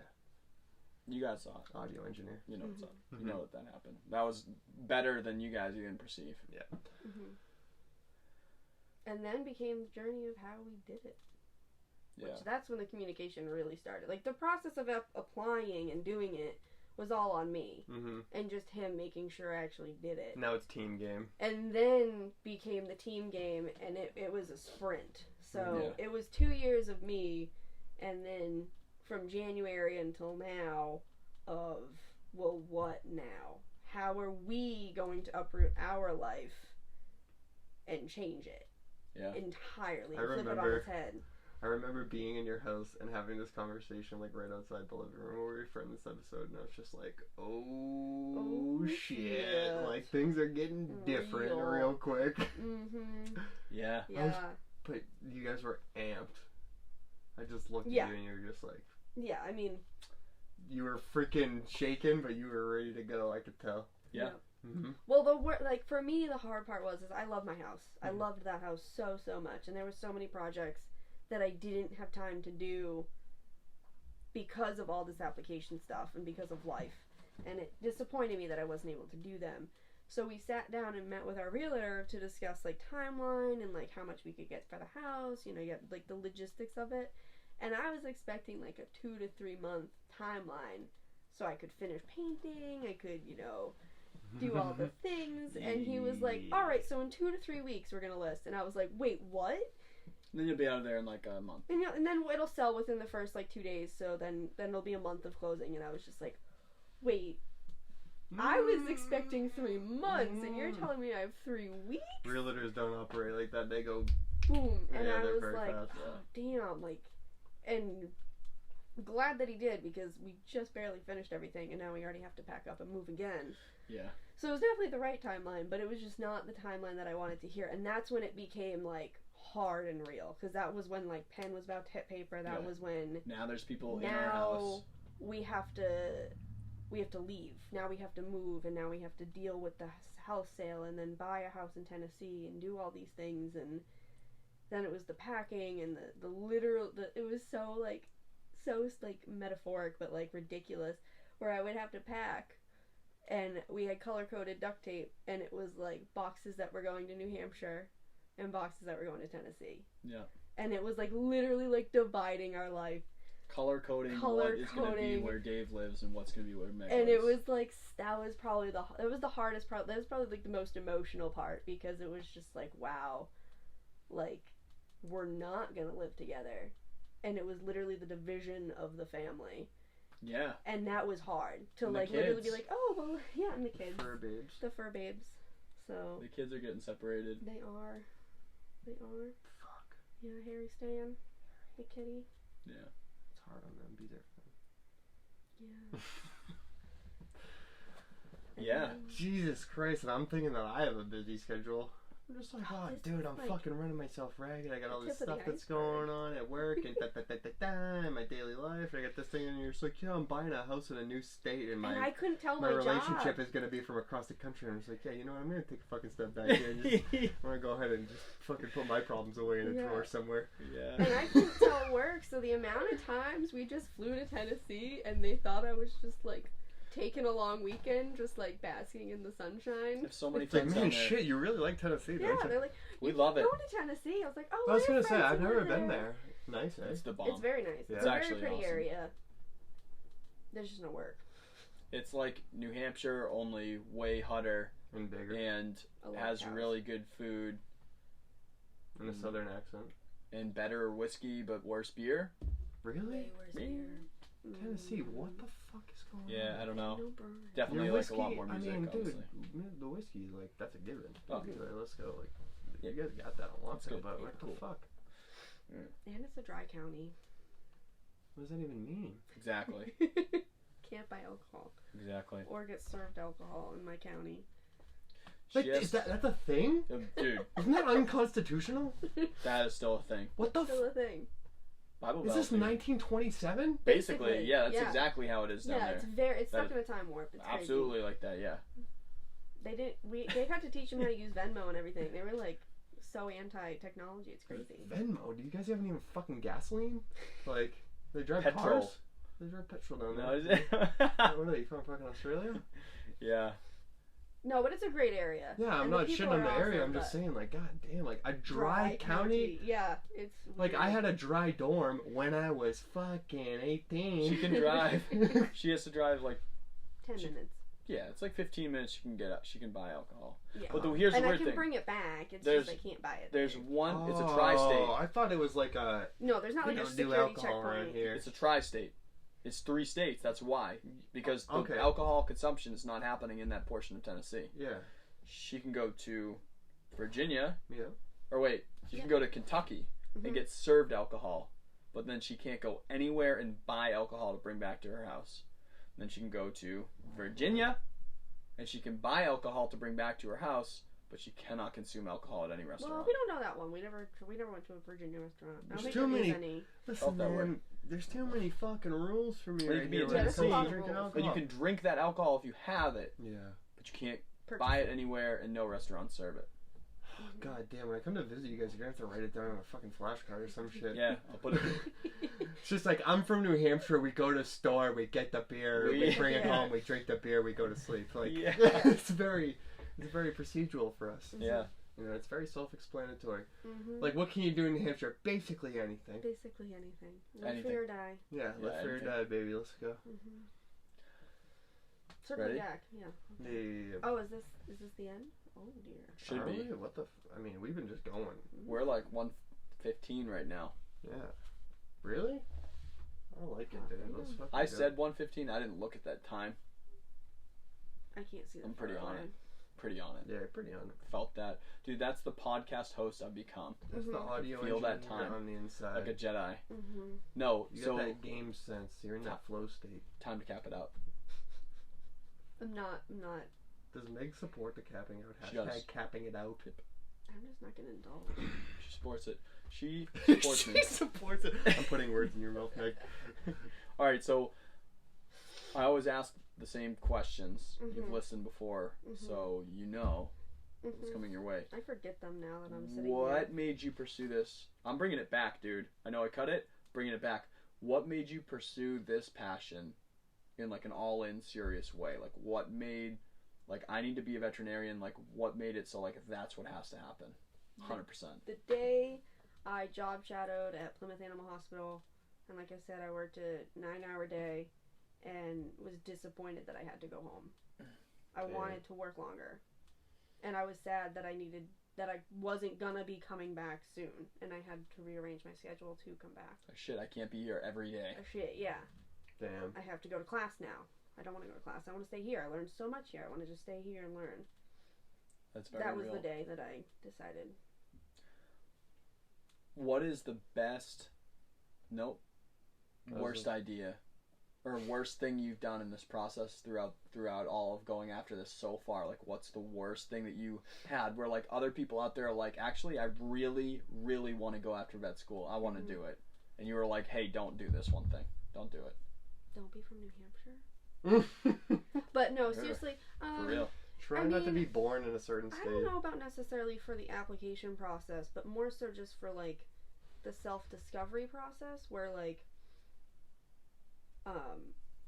S1: You guys saw it.
S2: Audio engineer.
S1: You know what's up.
S2: Mm-hmm.
S1: You know that happened. That was better than you guys even perceive.
S2: Yeah.
S4: Mm-hmm. And then became the journey of how we did it.
S1: Yeah.
S4: Which that's when the communication really started. Like, the process of applying and doing it was all on me.
S2: Mm-hmm.
S4: And just him making sure I actually did it.
S2: Now it's team game.
S4: And then became the team game, and it was a sprint. So it was 2 years of me, and then from January until now of, well, what now? How are we going to uproot our life and change it entirely and flip it on its head?
S2: I remember being in your house and having this conversation, like, right outside the living room where we were in this episode, and I was just like, oh shit. Like, things are getting different real quick.
S4: Mm-hmm.
S1: Yeah.
S2: But you guys were amped. I just looked at you and you were just like...
S4: Yeah, I mean...
S2: You were freaking shaking, but you were ready to go, I could tell.
S1: Yeah.
S2: Mm-hmm.
S4: Well, for me, the hard part was I love my house. I loved that house so much, and there were so many projects that I didn't have time to do because of all this application stuff and because of life, and it disappointed me that I wasn't able to do them. So we sat down and met with our realtor to discuss like timeline and like how much we could get for the house, you know, you have like the logistics of it. And I was expecting like a 2 to 3 month timeline so I could finish painting, I could, you know, do all the things. And he was like, all right, so in 2 to 3 weeks we're going to list. And I was like, wait, what?
S1: And then you'll be out of there in like a month.
S4: And, you know, and then it'll sell within the first like 2 days, so then it'll be a month of closing. And I was just like, wait, I was expecting 3 months, and you're telling me I have 3 weeks?
S2: Realtors don't operate like that. They go
S4: Boom. And
S2: yeah,
S4: I
S2: they're
S4: was
S2: very
S4: like,
S2: fast.
S4: oh, damn, like, and glad that he did, because we just barely finished everything, and now we already have to pack up and move again.
S1: Yeah.
S4: So it was definitely the right timeline, but it was just not the timeline that I wanted to hear, and that's when it became, like, hard and real, because that was when, like, pen was about to hit paper, that was when...
S1: Now there's people in our house.
S4: we have to leave. Now we have to move, and now we have to deal with the house sale, and then buy a house in Tennessee, and do all these things, and then it was the packing, and the literal, it was so metaphoric, but, like, ridiculous, where I would have to pack, and we had color-coded duct tape, and it was, like, boxes that were going to New Hampshire, and boxes that were going to Tennessee.
S1: Yeah.
S4: And it was, like, literally, like, dividing our life.
S1: Color coding what is going to be where Dave lives and what's going to be where Meg lives.
S4: And it was like, that was probably the hardest part. That was probably like the most emotional part, because it was just like, wow, like, we're not going to live together. And it was literally the division of the family.
S1: Yeah.
S4: And that was hard to
S1: And
S4: like literally be like, oh, well, yeah, and the kids.
S2: Fur babes.
S4: The fur babes. So.
S1: The kids are getting separated.
S4: They are.
S2: Fuck.
S4: Yeah, Harry Stan. The kitty.
S1: Yeah.
S2: It's hard on them. Be there for them.
S4: Yeah.
S1: Yeah.
S2: Jesus Christ, and I'm thinking that I have a busy schedule. I'm just like, oh,
S4: this
S2: dude,
S4: is
S2: I'm
S4: like
S2: fucking running myself ragged. I got all this
S4: tip of the
S2: stuff that's
S4: iceberg.
S2: going on at work and in my daily life. I got this thing, and you're just like, yeah, I'm buying a house in a new state, and
S4: And I couldn't tell
S2: my
S4: my
S2: relationship
S4: job.
S2: is gonna be from across the country. And I'm just like, yeah, you know what? I'm gonna take a fucking step back here. And just, I'm gonna go ahead and just fucking put my problems away in a
S4: Yeah.
S2: drawer somewhere.
S1: Yeah.
S4: And I couldn't tell work, so the amount of times we just flew to Tennessee and they thought I was just like taking a long weekend, just like basking in the sunshine.
S1: There's so many
S2: It's like,
S1: friends
S2: man,
S1: down there.
S2: shit, you really like Tennessee,
S4: Yeah,
S2: don't you?
S4: they're like,
S1: We
S4: "You
S1: love
S4: can
S1: it.
S4: Go to Tennessee. I was like, oh,
S2: I was
S4: I
S2: gonna
S4: have
S2: say,
S4: friends
S2: I've
S4: who
S2: never
S4: live
S2: been there. Nice, eh?
S1: It's the bomb.
S4: It's very nice.
S2: Yeah.
S4: It's a very
S1: actually
S4: pretty
S1: awesome.
S4: area. There's just no work.
S1: It's like New Hampshire, only way hotter
S2: And bigger.
S1: and
S4: A lot
S1: has
S4: of cows.
S1: really good food
S2: And a southern accent.
S1: and better whiskey but worse beer.
S2: Really?
S4: Way worse beer.
S2: Tennessee, what the fuck is going on?
S1: Yeah, I don't know.
S4: No burn.
S1: Definitely
S2: Your
S1: like a lot
S2: whiskey,
S1: more music,
S2: I mean, dude,
S1: honestly.
S2: the whiskey's like, that's a given.
S1: Oh.
S2: Okay, like, let's go. Like,
S1: Yeah.
S2: you guys got that a long
S1: That's
S2: time,
S1: good.
S2: but
S1: Yeah,
S2: what
S1: cool.
S2: the fuck?
S4: And it's a dry county.
S2: What does that even mean?
S1: Exactly.
S4: Can't buy alcohol
S1: Exactly.
S4: or get served alcohol in my county.
S2: Like,
S1: She has-
S2: is that's a thing?
S1: Dude,
S2: Isn't that unconstitutional?
S1: that is still a thing.
S2: What the
S4: Still
S2: f-
S4: a thing.
S1: Bible
S2: Is this
S1: Belt, dude.
S2: 1927?
S1: Basically, yeah, that's
S4: yeah.
S1: exactly how it is down
S4: Yeah,
S1: there.
S4: it's
S1: That
S4: stuck in a time warp. It's crazy.
S1: Absolutely like that, yeah.
S4: They got to teach them how to use Venmo and everything. They were like so anti-technology. It's crazy.
S2: Venmo? Do you guys have any fucking gasoline? Like, they drive
S1: Petrol.
S2: cars? They drive petrol down there.
S1: No, is it?
S2: What are they, from fucking Australia?
S1: Yeah.
S4: No, but it's a great area.
S2: Yeah, I'm
S4: And the
S2: not
S4: people
S2: shitting on
S4: are
S2: the area.
S4: awesome,
S2: I'm just
S4: but
S2: saying, like, god damn, like, a dry county?
S4: Yeah, it's
S2: Like,
S4: weird.
S2: I had a dry dorm when I was fucking 18.
S1: She can drive. She has to drive like
S4: 10
S1: she-
S4: minutes.
S1: yeah, it's like 15 minutes. She can buy alcohol.
S4: Yeah.
S1: But here's the
S4: and I
S1: weird
S4: can
S1: thing.
S4: bring it back. It's
S1: There's-
S4: just I can't buy it.
S1: There's
S4: there.
S1: one. It's a
S2: Oh,
S1: tri-state.
S2: I thought it was like a.
S4: No, there's not
S2: We
S4: like a
S2: don't do
S4: security
S2: alcohol around
S4: checkpoint.
S2: here.
S1: It's a tri-state. It's 3 states. That's why, because the
S2: Okay.
S1: alcohol consumption is not happening in that portion of Tennessee.
S2: Yeah.
S1: She can go to Virginia,
S2: Yeah.
S1: or wait, she can go to Kentucky
S4: Mhm.
S1: and get served alcohol, but then she can't go anywhere and buy alcohol to bring back to her house. Then she can go to Virginia, and she can buy alcohol to bring back to her house, but she cannot consume alcohol at any restaurant.
S4: Well, we don't know that one. We never went to a Virginia restaurant. I don't
S2: There's
S4: think
S2: too
S4: there is
S2: many-
S4: any.
S2: Listen,
S1: that way.
S2: man, there's too many fucking rules for me
S1: Well, you
S2: right
S1: can be
S2: here
S1: in
S2: when it
S1: Tennessee.
S2: comes to
S4: Yeah, there's a lot of
S2: drinking
S4: rules.
S1: But you
S2: alcohol.
S1: can drink that alcohol if you have it,
S2: Yeah.
S1: but you can't
S4: Purchase
S1: buy it anywhere and no restaurant serve it.
S2: God damn, when I come to visit you guys, you're gonna have to write it down on a fucking flashcard or some shit.
S1: Yeah, I'll put it.
S2: It's just like, I'm from New Hampshire, we go to the store, we get the beer, we bring it
S4: Yeah.
S2: home, we drink the beer, we go to sleep. Like,
S1: Yeah.
S2: it's very, It's very procedural for us.
S1: Yeah.
S2: You know, it's very self-explanatory.
S4: Mm-hmm.
S2: Like, what can you do in New Hampshire? Basically anything.
S4: Basically anything. Live
S1: Anything.
S4: free or die.
S2: Yeah, live free or
S1: anything.
S2: die, baby. Let's go.
S4: Mm-hmm. Circle
S1: Ready?
S4: back. Yeah.
S2: The
S4: Oh, is this the end? Oh dear.
S1: Should
S2: Are
S1: be.
S2: we? What the? I mean, we've been just going.
S1: We're like 1:15 right now.
S2: Yeah. Really? I like it, dude. Let's fucking
S1: I
S2: go.
S1: said 1:15. I didn't look at that time.
S4: I can't see that.
S1: I'm pretty
S4: far
S1: on
S4: away.
S1: it. Pretty on it.
S2: Yeah, pretty on it.
S1: Felt that. Dude, that's the podcast host I've become.
S2: That's the audio
S1: Feel that
S2: engineer
S1: time.
S2: on the inside.
S1: Like a Jedi.
S4: Mm-hmm.
S1: No,
S2: You
S1: so
S2: got that game sense. You're in that flow state.
S1: time to cap it out.
S4: I'm not.
S2: Does Meg support the capping out?
S1: She does.
S2: Hashtag capping it out.
S4: I'm just not gonna indulge.
S1: She supports it. She supports me.
S2: She supports it. I'm putting words in your mouth, Meg.
S1: All right, so I always ask the same questions. You've
S4: Mhm.
S1: listened before,
S4: Mhm.
S1: so you know what's
S4: Mm-hmm.
S1: coming your way.
S4: I forget them now that I'm sitting
S1: What
S4: here.
S1: made you pursue this? I'm bringing it back, dude. I know I cut it. Bringing it back. What made you pursue this passion in like an all-in serious way? Like what made, like I need to be a veterinarian. Like what made it so like that's what has to happen? 100%.
S4: The day I job shadowed at Plymouth Animal Hospital, and like I said, I worked a 9-hour day and was disappointed that I had to go home. I
S2: Yeah.
S4: wanted to work longer. And I was sad that I wasn't gonna be coming back soon, and I had to rearrange my schedule to come back.
S1: Like, shit, I can't be here every day.
S4: Oh shit, yeah.
S2: Damn.
S4: I have to go to class now. I don't want to go to class. I want to stay here. I learned so much here. I want to just stay here and learn.
S1: That's very
S4: That was
S1: real.
S4: the day that I decided.
S1: What is the best, nope,
S2: That was
S1: worst idea or worst thing you've done in this process throughout all of going after this so far? Like what's the worst thing that you had where like other people out there are like, actually I really, really want to go after vet school. I want to do it. And you were like, hey, don't do this one thing. Don't do it.
S4: Don't be from New Hampshire. But no,
S1: Sure.
S4: seriously.
S1: For real.
S2: Try
S4: I
S2: not to
S4: mean,
S2: be born in a certain state.
S4: I don't know about necessarily for the application process, but more so just for like the self-discovery process where like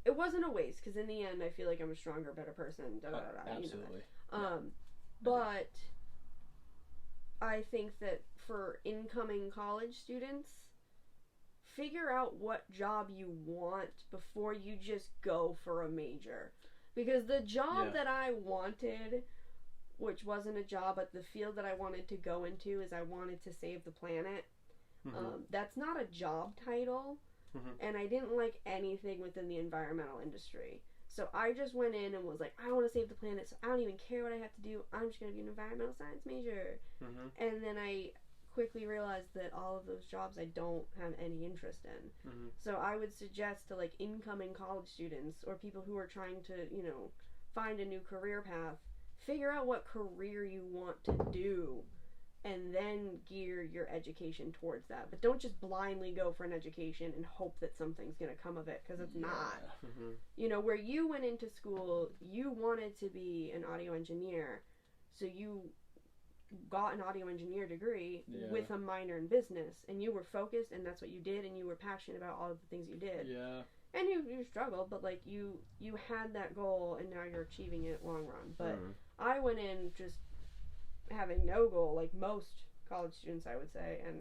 S4: it wasn't a waste because in the end I feel like I'm a stronger, better person. Da, da, da, da,
S1: Absolutely.
S4: You know. But I think that for incoming college students, figure out what job you want before you just go for a major. Because the job that I wanted, which wasn't a job, but the field that I wanted to go into is I wanted to save the planet. That's not a job title, and I didn't like anything within the environmental industry. So I just went in and was like, I want to save the planet, so I don't even care what I have to do. I'm just going to be an environmental science major. And then I quickly realized that all of those jobs I don't have any interest in. So I would suggest to like incoming college students or people who are trying to, you know, find a new career path, figure out what career you want to do and then gear your education towards that. But don't just blindly go for an education and hope that something's going to come of it, because it's not. You know, where you went into school, you wanted to be an audio engineer, so you got an audio engineer degree with a minor in business, and you were focused, and that's what you did, and you were passionate about all of the things you did. And you struggled, but like you had that goal, and now you're achieving it long run. But I went in just having no goal, like most college students, I would say, and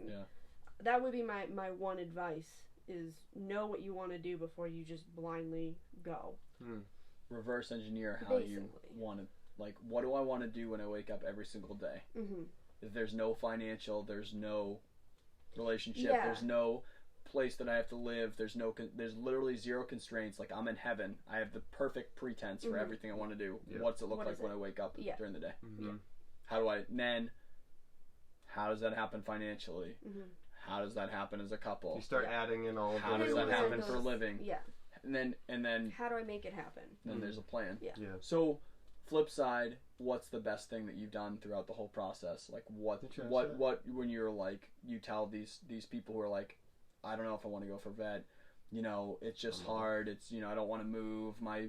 S4: that would be my one advice, is know what you want to do before you just blindly go.
S1: Reverse engineer how you want to, like, what do I want to do when I wake up every single day? If there's no financial, there's no relationship, there's no place that I have to live, there's literally zero constraints. Like, I'm in heaven. I have the perfect pretense for everything I want to do. What's it look like when I wake up during the day? How does that happen financially? How does that happen as a couple?
S2: You start adding in all.
S1: How does that happen for a living? And then
S4: how do I make it happen?
S1: Then there's a plan.
S2: So,
S1: flip side, what's the best thing that you've done throughout the whole process? Like what when you're like, you tell these people who are like, I don't know if I want to go for vet, you know, it's just hard, it's, you know, I don't want to move, my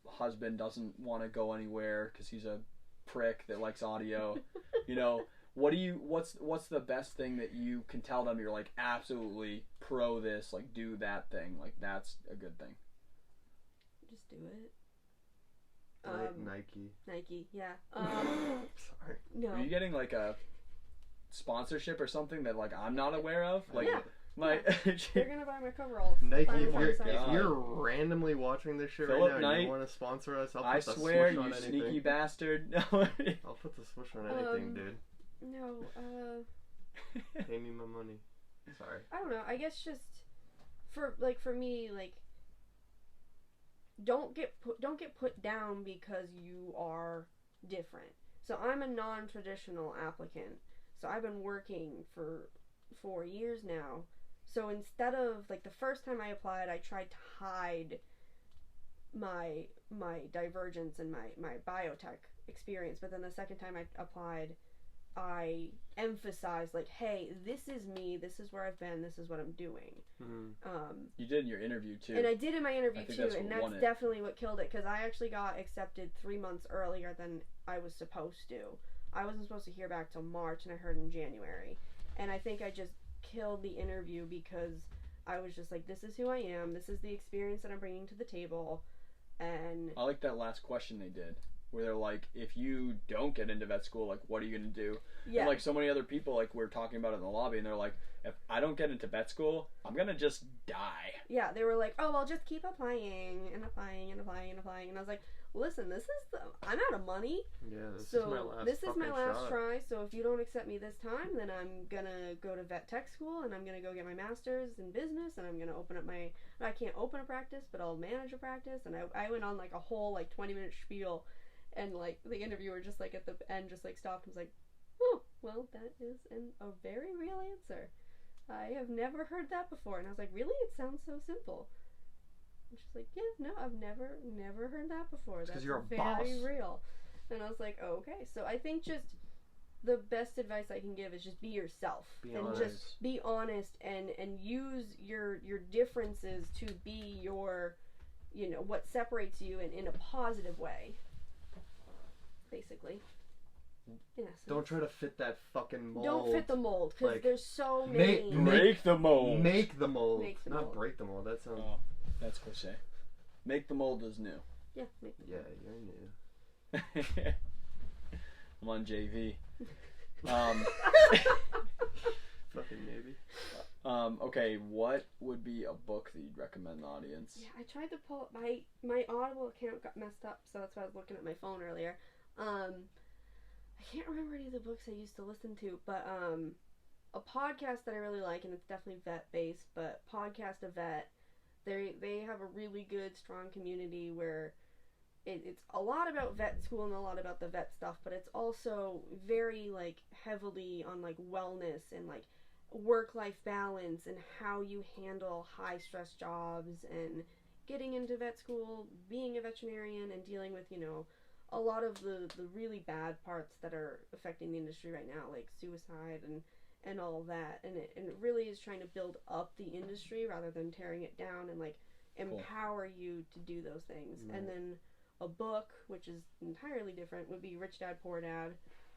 S1: husband doesn't want to go anywhere because he's a prick that likes audio. You know, what's the best thing that you can tell them? You're like, absolutely pro this, like, do that thing, like, that's a good thing.
S4: Just do it.
S2: Nike.
S4: Nike, yeah.
S2: Sorry.
S4: No.
S1: Are you getting like a sponsorship or something that like I'm not aware of? Like
S4: Yeah.
S1: my
S4: They're gonna buy my coveralls.
S2: Nike,
S4: Find
S2: if
S4: them
S2: you're,
S4: on the site.
S2: if you're randomly watching this shit
S1: Philip
S2: right now and
S1: Knight,
S2: you want to sponsor us, I'll put
S1: I
S2: the
S1: swear,
S2: swoosh on
S1: you
S2: anything.
S1: sneaky bastard.
S2: I'll put the swoosh on anything, dude.
S4: No,
S2: Pay me my money. Sorry.
S4: I don't know. I guess just for me, like, don't get put down because you are different. So I'm a non-traditional applicant. So I've been working for 4 years now. So instead of, like, the first time I applied, I tried to hide my divergence and my biotech experience. But then the second time I applied, I emphasized, like, hey, this is me, this is where I've been, this is what I'm doing.
S1: You did in your interview too.
S4: And I did in my interview too, and
S1: won
S4: that's
S1: it.
S4: definitely what killed it, because I actually got accepted 3 months earlier than I was supposed to. I wasn't supposed to hear back till March, and I heard in January. And I think I just killed the interview because I was just like, this is who I am, this is the experience that I'm bringing to the table, and...
S1: I like that last question they did, where they're like, if you don't get into vet school, like, what are you going to do?
S4: Yeah.
S1: And like so many other people, like, we're talking about it in the lobby, and they're like, if I don't get into vet school, I'm going to just die.
S4: Yeah, they were like, oh, I'll just keep applying and applying and applying and applying. And I was like, listen, I'm out of money.
S2: Yeah, this
S4: is my last
S2: shot.
S4: try. So if you don't accept me this time, then I'm going to go to vet tech school, and I'm going to go get my master's in business, and I'm going to open up I can't open a practice, but I'll manage a practice. And I went on like a whole like 20-minute spiel, and like the interviewer just like at the end just like stopped and was like, oh, well, that is a very real answer. I have never heard that before. And I was like, really? It sounds so simple. And she's like, yeah, no, I've never heard that before. That's
S2: you're a
S4: very
S2: boss.
S4: real. And I was like, oh, okay. So I think just the best advice I can give is just be yourself. Just be honest and use your differences to be your, what separates you in a positive way. Basically. Yeah, so
S2: don't try to fit that fucking mold.
S4: Don't fit the mold, because
S2: Like,
S4: there's so many.
S1: Break the mold.
S2: Make the mold.
S4: Make the
S2: Not
S4: mold.
S2: break the mold. That sounds...
S1: Oh, that's cliche. Make the mold is new.
S4: Yeah, make the mold.
S2: Yeah, you're new.
S1: I'm on JV.
S2: Fucking maybe.
S1: Okay, what would be a book that you'd recommend the audience?
S4: Yeah, I tried to pull up my Audible account got messed up, so that's why I was looking at my phone earlier. I can't remember any of the books I used to listen to, but a podcast that I really like, and it's definitely vet based, but Podcast a Vet, they have a really good, strong community where it's a lot about vet school and a lot about the vet stuff, but it's also very like heavily on like wellness and like work-life balance and how you handle high-stress jobs and getting into vet school, being a veterinarian, and dealing with, a lot of the really bad parts that are affecting the industry right now, like suicide and all of that. And it really is trying to build up the industry rather than tearing it down and, like, empower you to do those things.
S2: Right.
S4: And then a book, which is entirely different, would be Rich Dad, Poor Dad,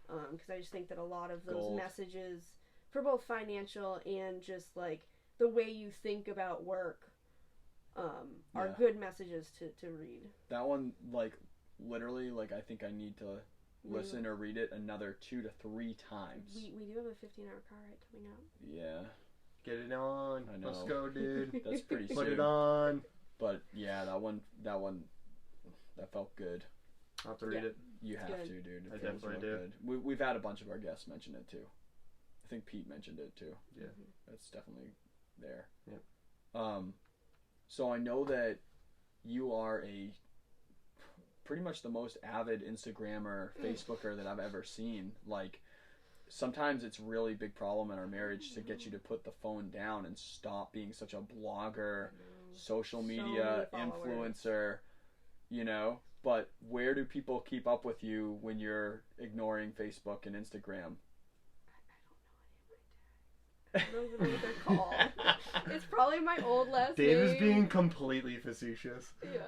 S4: because I just think that a lot of those messages, for both financial and just, like, the way you think about work, are good messages to read.
S1: That one, like, literally, like, I think I need to listen or read it another 2 to 3 times.
S4: We do have a 15-hour car ride coming up.
S1: Yeah.
S2: Get it on.
S1: I know.
S2: Let's go, dude.
S1: That's pretty
S2: Put
S1: soon.
S2: it on.
S1: But, yeah, that one, that felt good.
S2: I'll have to read it.
S1: You have
S4: good.
S1: to, dude.
S2: I
S1: It feels
S2: definitely
S1: real
S2: do.
S1: Good. We've had a bunch of our guests mention it, too. I think Pete mentioned it, too.
S2: Yeah.
S1: That's definitely there.
S2: Yeah.
S1: So I know that you are pretty much the most avid Instagrammer, Facebooker that I've ever seen. Like, sometimes it's really big problem in our marriage to get you to put the phone down and stop being such a blogger, social media influencer, But where do people keep up with you when you're ignoring Facebook and Instagram?
S4: I don't know what they're called. It's probably my old last
S2: Dave
S4: name.
S2: is being completely facetious.
S4: Yeah.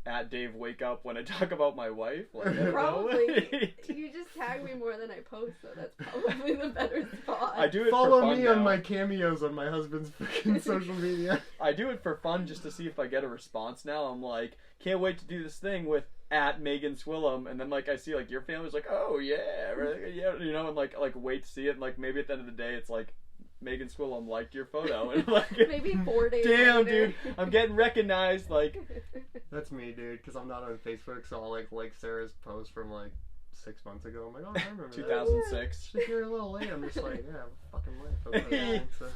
S1: At Dave Wake Up when I talk about my wife? Like,
S4: Probably. You just tag me more than I post, so that's probably the better spot.
S1: I do it
S2: Follow
S1: for fun
S2: me
S1: now.
S2: on my cameos on my husband's freaking social media.
S1: I do it for fun just to see if I get a response now. I'm like, can't wait to do this thing with at Megan Swillum, and then like I see like your family's like, oh yeah, right, yeah, you know, and like wait to see it, and like maybe at the end of the day it's like Megan Swillum liked your photo, and like
S4: maybe 4 days
S1: damn
S4: later.
S1: dude, I'm getting recognized. Like
S2: That's me, dude, because I'm not on Facebook, so I'll like Sarah's post from like 6 months ago. I'm like, oh, I remember
S1: 2006.
S2: She's like, you're a little late. I'm just like, yeah, I have a fucking life. Okay, so.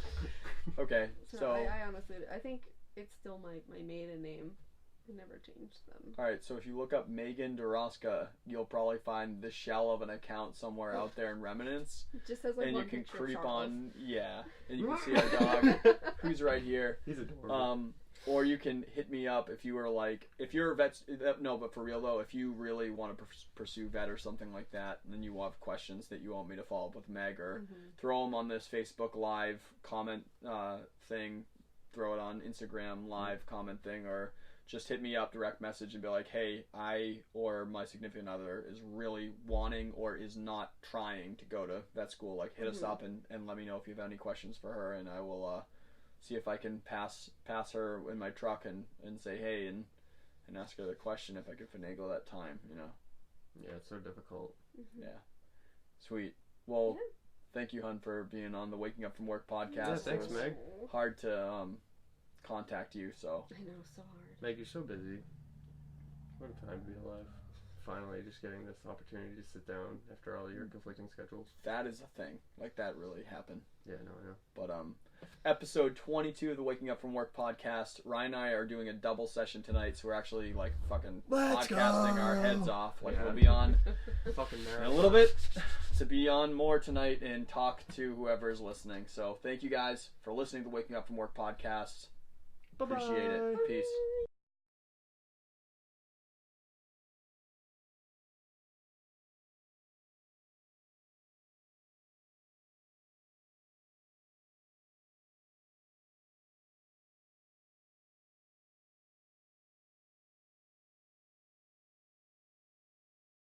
S1: Okay, so
S4: I honestly, I think it's still my maiden name. I never changed them.
S1: all right, so if you look up Megan Doroska, you'll probably find the shell of an account somewhere out there in Remnants,
S4: It just has like
S1: and
S4: one
S1: you can
S4: picture of
S1: creep
S4: Charles.
S1: on, yeah, and you can see our dog who's right here.
S2: He's adorable.
S1: Or you can hit me up if you were like, if you're a vet, no, but for real though, if you really want to pursue vet or something like that, and then you have questions that you want me to follow up with Meg, or throw them on this Facebook Live comment thing, throw it on Instagram Live comment thing, or just hit me up, direct message, and be like, hey, I or my significant other is really wanting or is not trying to go to vet school. Like, hit us up and let me know if you have any questions for her, and I will see if I can pass her in my truck and say hey and ask her the question if I could finagle that time, you know.
S2: Yeah, it's so difficult.
S1: Yeah. Sweet. Well, thank you, hun, for being on the Waking Up From Work podcast.
S2: Yeah, thanks,
S1: it was
S2: Meg.
S1: hard to contact you, so.
S4: I know, so hard.
S2: Meg, you're so busy. What a time to be alive. Finally, just getting this opportunity to sit down after all your conflicting schedules.
S1: That is a thing. Like, that really happened.
S2: Yeah, no, I know.
S1: But episode 22 of the Waking Up From Work podcast. Ryan and I are doing a double session tonight, so we're actually like fucking podcasting our heads off. Like, we'll be on
S2: Fucking
S1: in a little bit to be on more tonight and talk to whoever is listening. So thank you guys for listening to the Waking Up From Work podcast.
S2: Bye-bye.
S1: Appreciate it. Peace.